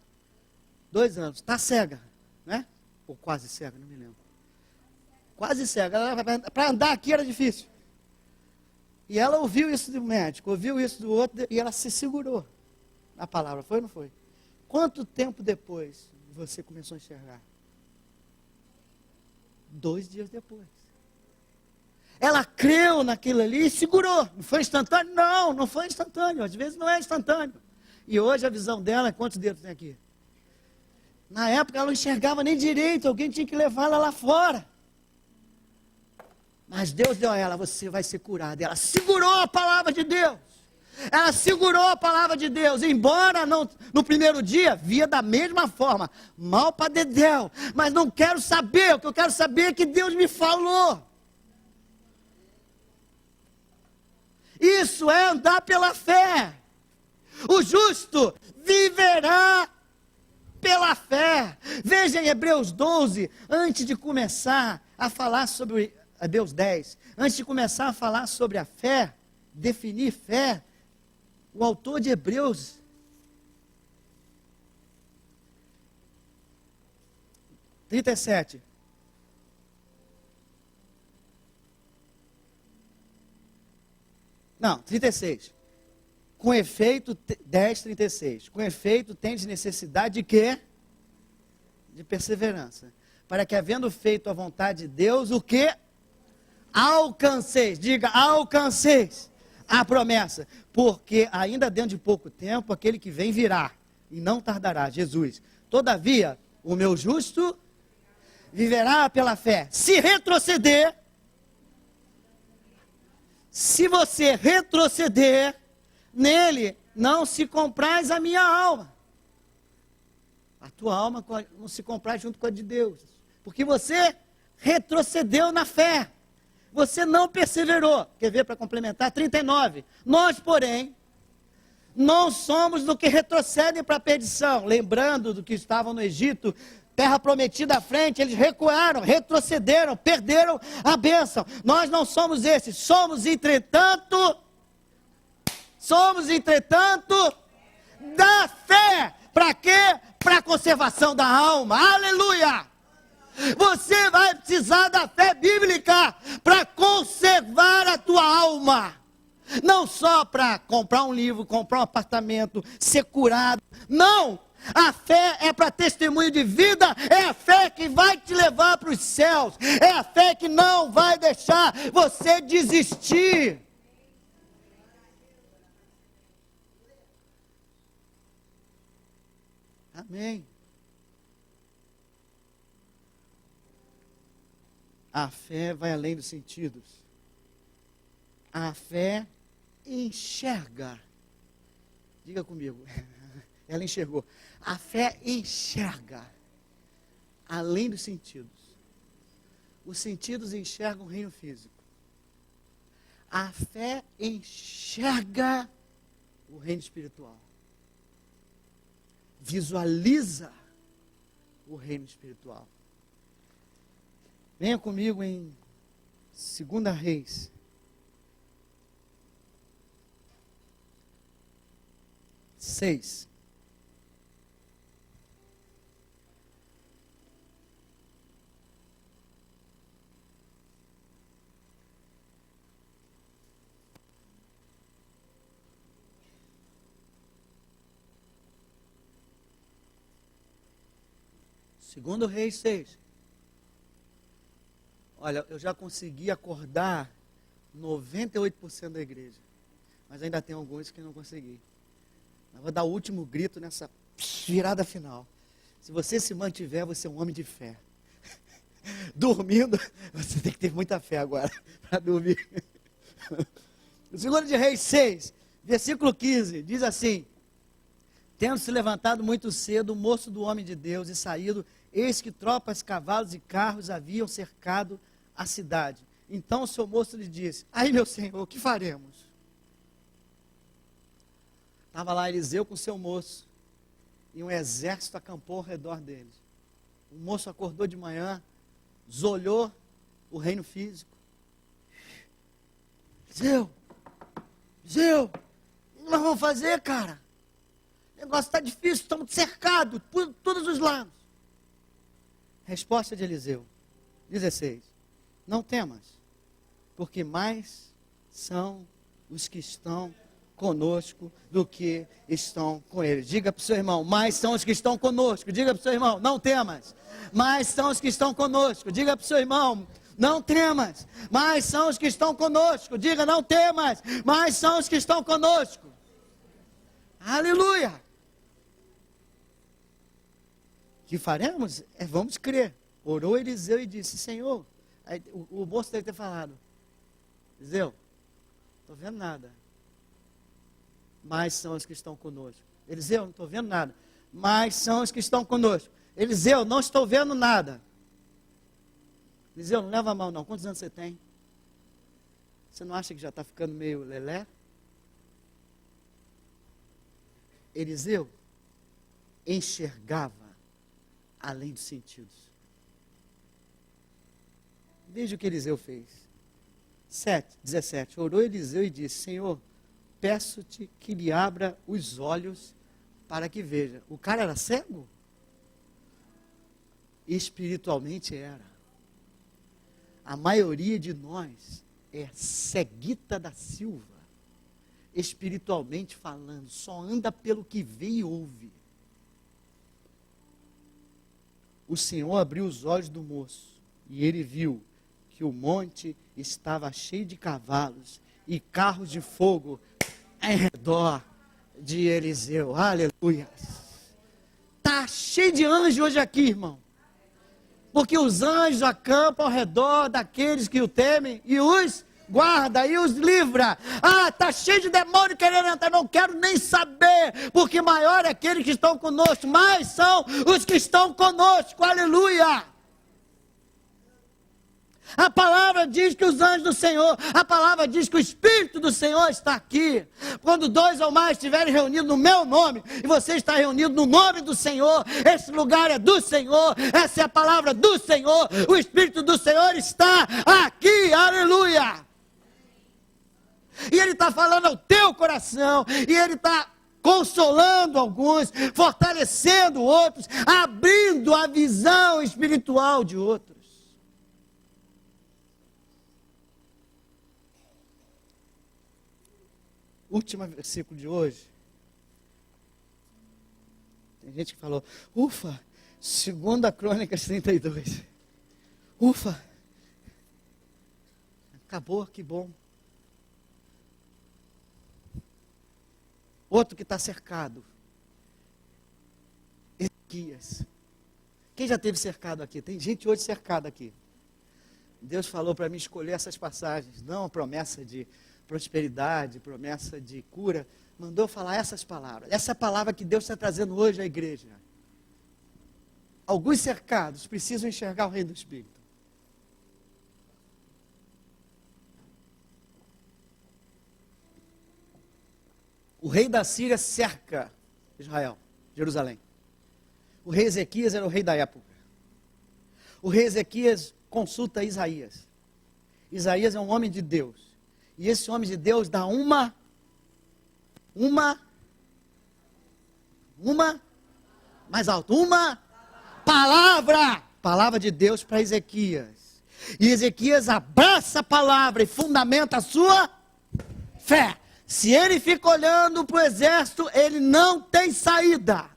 2 anos, está cega, né? Ou quase cega, não me lembro. Quase cega, para andar aqui era difícil. E ela ouviu isso do médico, ouviu isso do outro, e ela se segurou na palavra, foi ou não foi? Quanto tempo depois você começou a enxergar? 2 dias depois. Ela creu naquilo ali e segurou. Não foi instantâneo? Não foi instantâneo, às vezes não é instantâneo. E hoje a visão dela, quantos dedos tem aqui? Na época ela não enxergava nem direito, alguém tinha que levar ela lá fora. Mas Deus deu a ela, você vai ser curada. Ela segurou a palavra de Deus. Ela segurou a palavra de Deus, embora não, no primeiro dia, via da mesma forma, mal para dedéu. Mas não quero saber, o que eu quero saber é que Deus me falou. Isso é andar pela fé. O justo viverá pela fé. Veja em Hebreus 12, antes de começar a falar sobre, Hebreus 10, antes de começar a falar sobre a fé, definir fé, o autor de Hebreus, Não, 36. Com efeito, 10:36. Com efeito, tendes necessidade de quê? De perseverança. Para que, havendo feito a vontade de Deus, o quê? Alcanceis. Diga, alcanceis a promessa. Porque ainda dentro de pouco tempo, aquele que vem virá. E não tardará, Jesus. Todavia, o meu justo viverá pela fé. Se retroceder, se você retroceder, nele não se compraz a minha alma. A tua alma não se comprar junto com a de Deus. Porque você retrocedeu na fé. Você não perseverou. Quer ver para complementar? 39. Nós, porém, não somos do que retrocedem para a perdição. Lembrando do que estavam no Egito, terra prometida à frente, eles recuaram, retrocederam, perderam a bênção. Nós não somos esses. Somos, entretanto, da fé. Para quê? Para a conservação da alma. Aleluia! Você vai precisar da fé bíblica para conservar a tua alma. Não só para comprar um livro, comprar um apartamento, ser curado. Não! A fé é para testemunho de vida, é a fé que vai te levar para os céus, é a fé que não vai deixar você desistir. Amém. A fé vai além dos sentidos. A fé enxerga. Diga comigo. Ela enxergou. A fé enxerga além dos sentidos. Os sentidos enxergam o reino físico. A fé enxerga o reino espiritual. Visualiza o reino espiritual. Venha comigo em 2 Reis. Seis. Segundo Reis 6. Olha, eu já consegui acordar 98% da igreja. Mas ainda tem alguns que não consegui. Eu vou dar o último grito nessa virada final. Se você se mantiver, você é um homem de fé. Dormindo, você tem que ter muita fé agora para dormir. O 2 Reis 6, versículo 15, diz assim: tendo se levantado muito cedo, o moço do homem de Deus e saído, eis que tropas, cavalos e carros haviam cercado a cidade. Então o seu moço lhe disse: ai, meu senhor, o que faremos? Estava lá Eliseu com seu moço, e um exército acampou ao redor deles. O moço acordou de manhã, olhou o reino físico. Eliseu, o que nós vamos fazer, cara? O negócio está difícil, estamos cercados por todos os lados. Resposta de Eliseu, 16. Não temas, porque mais são os que estão conosco do que estão com eles. Diga para o seu irmão, mais são os que estão conosco. Diga para o seu irmão, não temas. Mais são os que estão conosco. Diga para o seu irmão, não temas. Mais são os que estão conosco. Diga, não temas. Mais são os que estão conosco. Aleluia. O que faremos? Vamos crer. Orou Eliseu e disse: Senhor, aí, o moço deve ter falado: Eliseu, não estou vendo nada. Mas são os que estão conosco. Eliseu, não estou vendo nada. Mas são os que estão conosco. Eliseu, não estou vendo nada. Eliseu, não leva a mão não. Quantos anos você tem? Você não acha que já está ficando meio lelé? Eliseu enxergava além dos sentidos. Veja o que Eliseu fez. 17. Orou Eliseu e disse: Senhor, peço-te que lhe abra os olhos para que veja. O cara era cego? Espiritualmente era. A maioria de nós é ceguita da Silva. Espiritualmente falando, só anda pelo que vê e ouve. O Senhor abriu os olhos do moço e ele viu que o monte estava cheio de cavalos e carros de fogo em redor de Eliseu. Aleluia. Está cheio de anjos hoje aqui, irmão. Porque os anjos acampam ao redor daqueles que o temem e os guarda e os livra. Ah, está cheio de demônio querendo entrar, não quero nem saber, porque maior é aqueles que estão conosco, mais são os que estão conosco, aleluia. A palavra diz que os anjos do Senhor, a palavra diz que o Espírito do Senhor está aqui. Quando 2 ou mais estiverem reunidos no meu nome, e você está reunido no nome do Senhor, esse lugar é do Senhor, essa é a palavra do Senhor, o Espírito do Senhor está aqui, aleluia. E Ele está falando ao teu coração, e Ele está consolando alguns, fortalecendo outros, abrindo a visão espiritual de outros. Último versículo de hoje. Tem gente que falou, ufa, 2 Crônicas 32. Ufa, acabou, que bom. Outro que está cercado. Ezequias. Quem já teve cercado aqui? Tem gente hoje cercada aqui. Deus falou para mim escolher essas passagens, não a promessa de prosperidade, promessa de cura, mandou falar essas palavras. Essa palavra que Deus está trazendo hoje à igreja. Alguns cercados precisam enxergar o Reino do Espírito. O rei da Síria cerca Israel, Jerusalém. O rei Ezequias era o rei da época. O rei Ezequias consulta Isaías. Isaías é um homem de Deus. E esse homem de Deus dá uma mais alto, uma palavra de Deus para Ezequias. E Ezequias abraça a palavra e fundamenta a sua fé. Se ele fica olhando para o exército, ele não tem saída.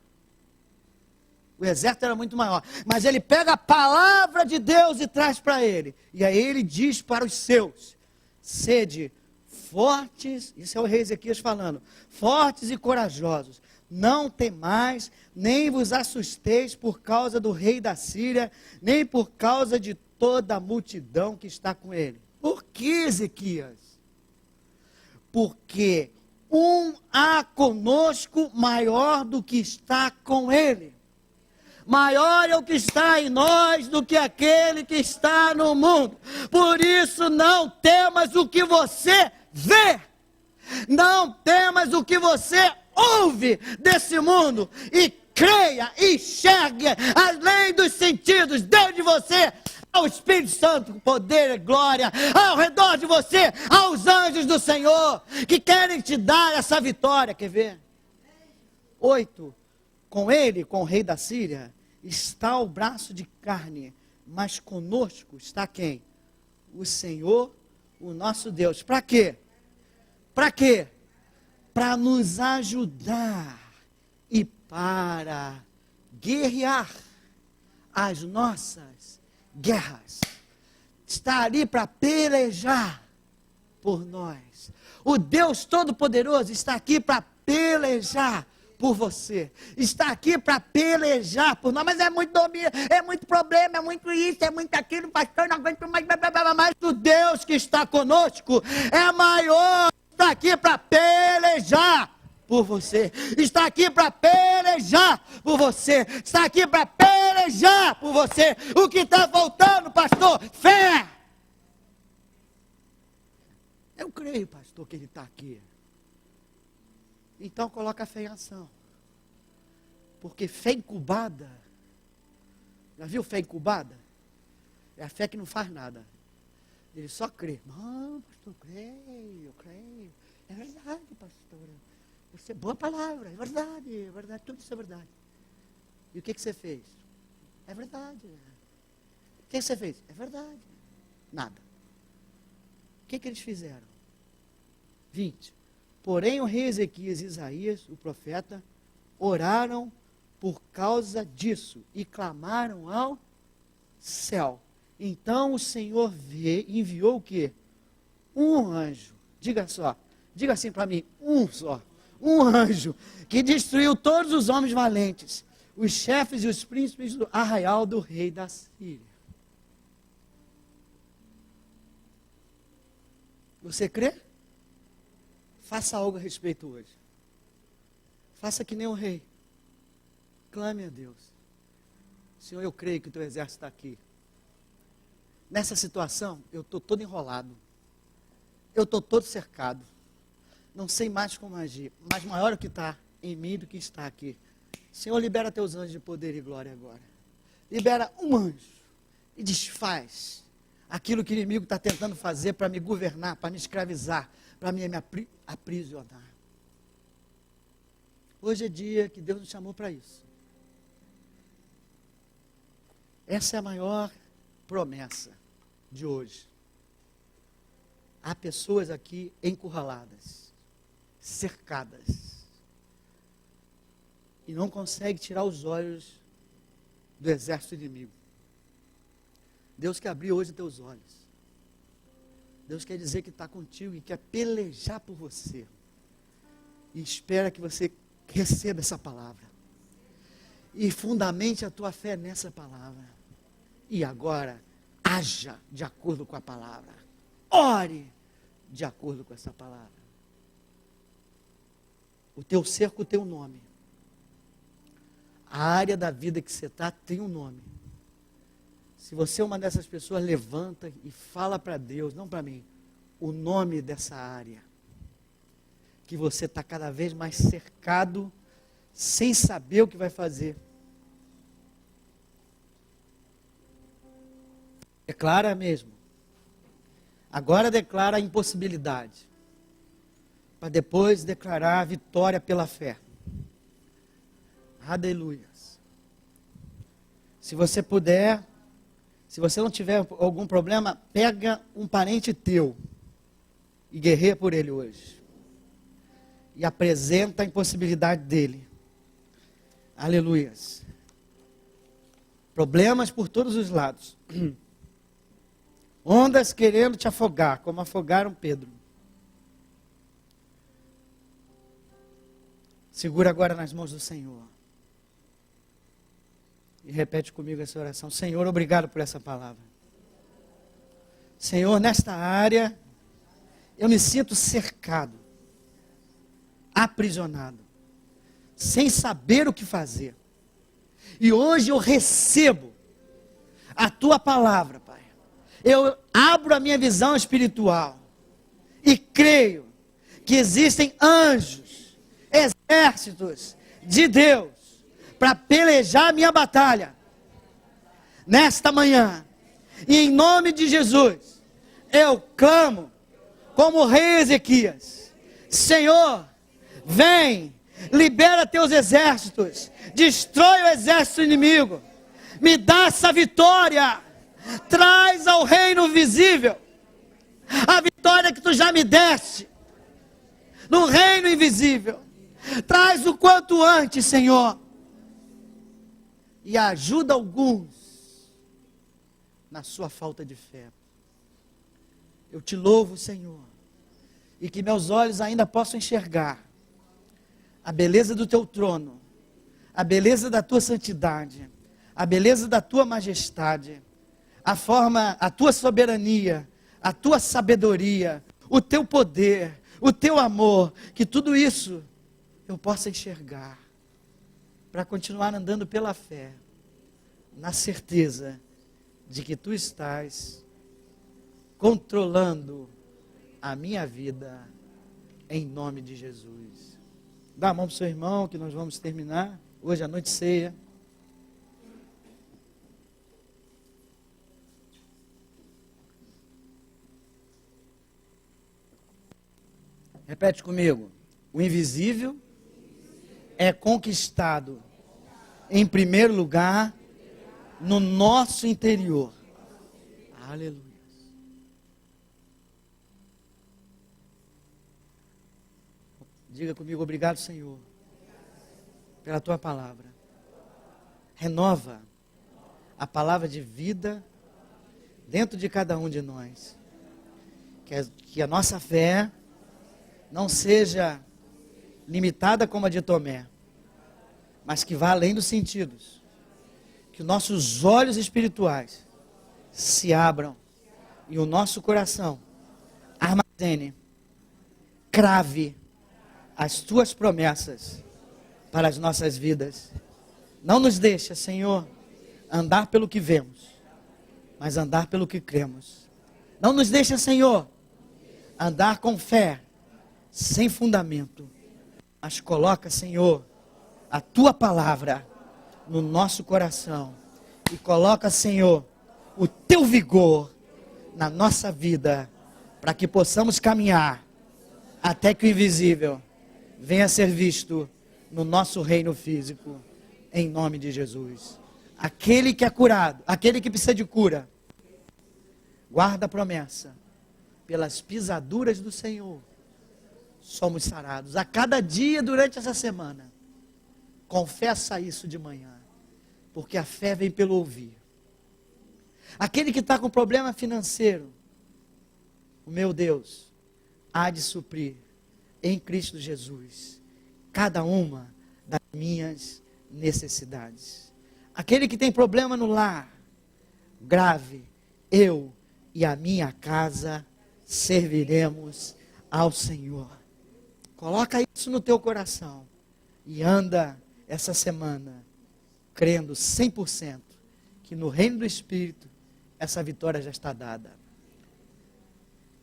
O exército era muito maior, mas ele pega a palavra de Deus e traz para ele. E aí ele diz para os seus: sede fortes, isso é o rei Ezequias falando, fortes e corajosos, não temais, nem vos assusteis por causa do rei da Síria, nem por causa de toda a multidão que está com ele. Por que, Ezequias? Porque há conosco maior do que está com ele. Maior é o que está em nós do que aquele que está no mundo. Por isso não temas o que você vê. Não temas o que você ouve desse mundo. E creia, enxergue, além dos sentidos, dentro de você, ao Espírito Santo, poder e glória, ao redor de você, aos anjos do Senhor, que querem te dar essa vitória. Quer ver? 8. Com ele, com o rei da Síria, está o braço de carne, mas conosco está quem? O Senhor, o nosso Deus. Para quê? Para quê? Para nos ajudar e para guerrear as nossas guerras. Está ali para pelejar por nós. O Deus Todo-Poderoso está aqui para pelejar por você, está aqui para pelejar por nós, mas é muito domínio, é muito problema, é muito isso, é muito aquilo, pastor, não aguento mais, mas o Deus que está conosco é maior, está aqui para pelejar por você, está aqui para pelejar por você, está aqui para pelejar por você. O que está faltando, pastor? Fé. Eu creio, pastor, que ele está aqui. Então coloca a fé em ação. Porque fé incubada, já viu fé incubada? É a fé que não faz nada. Ele só crê. Não, pastor, eu creio. É verdade, pastor. Isso é boa palavra, é verdade, tudo isso é verdade. E o que você fez? É verdade. O que você fez? É verdade. Nada. O que eles fizeram? 20. Porém, o rei Ezequias e Isaías, o profeta, oraram por causa disso e clamaram ao céu. Então o Senhor enviou o quê? Um anjo. Diga assim para mim, um anjo, que destruiu todos os homens valentes, os chefes e os príncipes do arraial do rei da Síria. Você crê? Faça algo a respeito hoje. Faça que nem o rei. Clame a Deus. Senhor, eu creio que o teu exército está aqui. Nessa situação, eu estou todo enrolado. Eu estou todo cercado. Não sei mais como agir. Mas maior é o que está em mim do que está aqui. Senhor, libera teus anjos de poder e glória agora. Libera um anjo e desfaz aquilo que o inimigo está tentando fazer para me governar, para me escravizar, para me aprisionar. Hoje é dia que Deus nos chamou para isso. Essa é a maior promessa de hoje. Há pessoas aqui encurraladas, cercadas, e não conseguem tirar os olhos do exército inimigo. Deus quer abrir hoje teus olhos. Deus quer dizer que está contigo e quer pelejar por você. E espera que você receba essa palavra. E fundamente a tua fé nessa palavra. E agora, haja de acordo com a palavra. Ore de acordo com essa palavra. O teu cerco tem um nome. A área da vida que você está tem um nome. Se você é uma dessas pessoas, levanta e fala para Deus, não para mim, o nome dessa área. Que você está cada vez mais cercado, sem saber o que vai fazer. Declara mesmo. Agora declara a impossibilidade. Para depois declarar a vitória pela fé. Aleluias. Se você puder, se você não tiver algum problema, pega um parente teu e guerreia por ele hoje. E apresenta a impossibilidade dele. Aleluias. Problemas por todos os lados. Ondas querendo te afogar, como afogaram Pedro. Segura agora nas mãos do Senhor. E repete comigo essa oração. Senhor, obrigado por essa palavra. Senhor, nesta área, eu me sinto cercado, aprisionado, sem saber o que fazer. E hoje eu recebo a tua palavra, Pai. Eu abro a minha visão espiritual e creio que existem anjos, exércitos de Deus para pelejar a minha batalha nesta manhã. E em nome de Jesus, eu clamo como o rei Ezequias: Senhor, vem, libera teus exércitos, destrói o exército inimigo, me dá essa vitória, traz ao reino visível a vitória que tu já me deste no reino invisível. Traz o quanto antes, Senhor, e ajuda alguns na sua falta de fé. Eu te louvo, Senhor, e que meus olhos ainda possam enxergar a beleza do teu trono, a beleza da tua santidade, a beleza da tua majestade, a tua soberania, a tua sabedoria, o teu poder, o teu amor, que tudo isso eu possa enxergar, para continuar andando pela fé, na certeza de que tu estás controlando a minha vida, em nome de Jesus. Dá a mão para o seu irmão, que nós vamos terminar hoje à noite ceia. Repete comigo. O invisível é conquistado, em primeiro lugar, no nosso interior. Aleluia. Diga comigo: obrigado, Senhor, pela tua palavra. Renova a palavra de vida dentro de cada um de nós. Que a nossa fé não seja limitada como a de Tomé, mas que vá além dos sentidos. Que nossos olhos espirituais se abram e o nosso coração armazenado Zene, crave as tuas promessas para as nossas vidas. Não nos deixa, Senhor, andar pelo que vemos, mas andar pelo que cremos. Não nos deixa, Senhor, andar com fé, sem fundamento, mas coloca, Senhor, a tua palavra no nosso coração e coloca, Senhor, o teu vigor na nossa vida, para que possamos caminhar até que o invisível venha a ser visto no nosso reino físico, em nome de Jesus. Aquele que é curado, aquele que precisa de cura, guarda a promessa, pelas pisaduras do Senhor, somos sarados. A cada dia durante essa semana, confessa isso de manhã, porque a fé vem pelo ouvir. Aquele que está com problema financeiro, o meu Deus há de suprir em Cristo Jesus cada uma das minhas necessidades. Aquele que tem problema no lar, grave, eu e a minha casa serviremos ao Senhor. Coloca isso no teu coração e anda essa semana crendo 100% que no reino do Espírito essa vitória já está dada.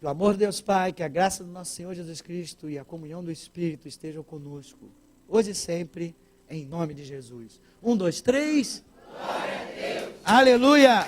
O amor de Deus Pai, que a graça do nosso Senhor Jesus Cristo e a comunhão do Espírito estejam conosco, hoje e sempre, em nome de Jesus. 1, 2, 3. Glória a Deus. Aleluia.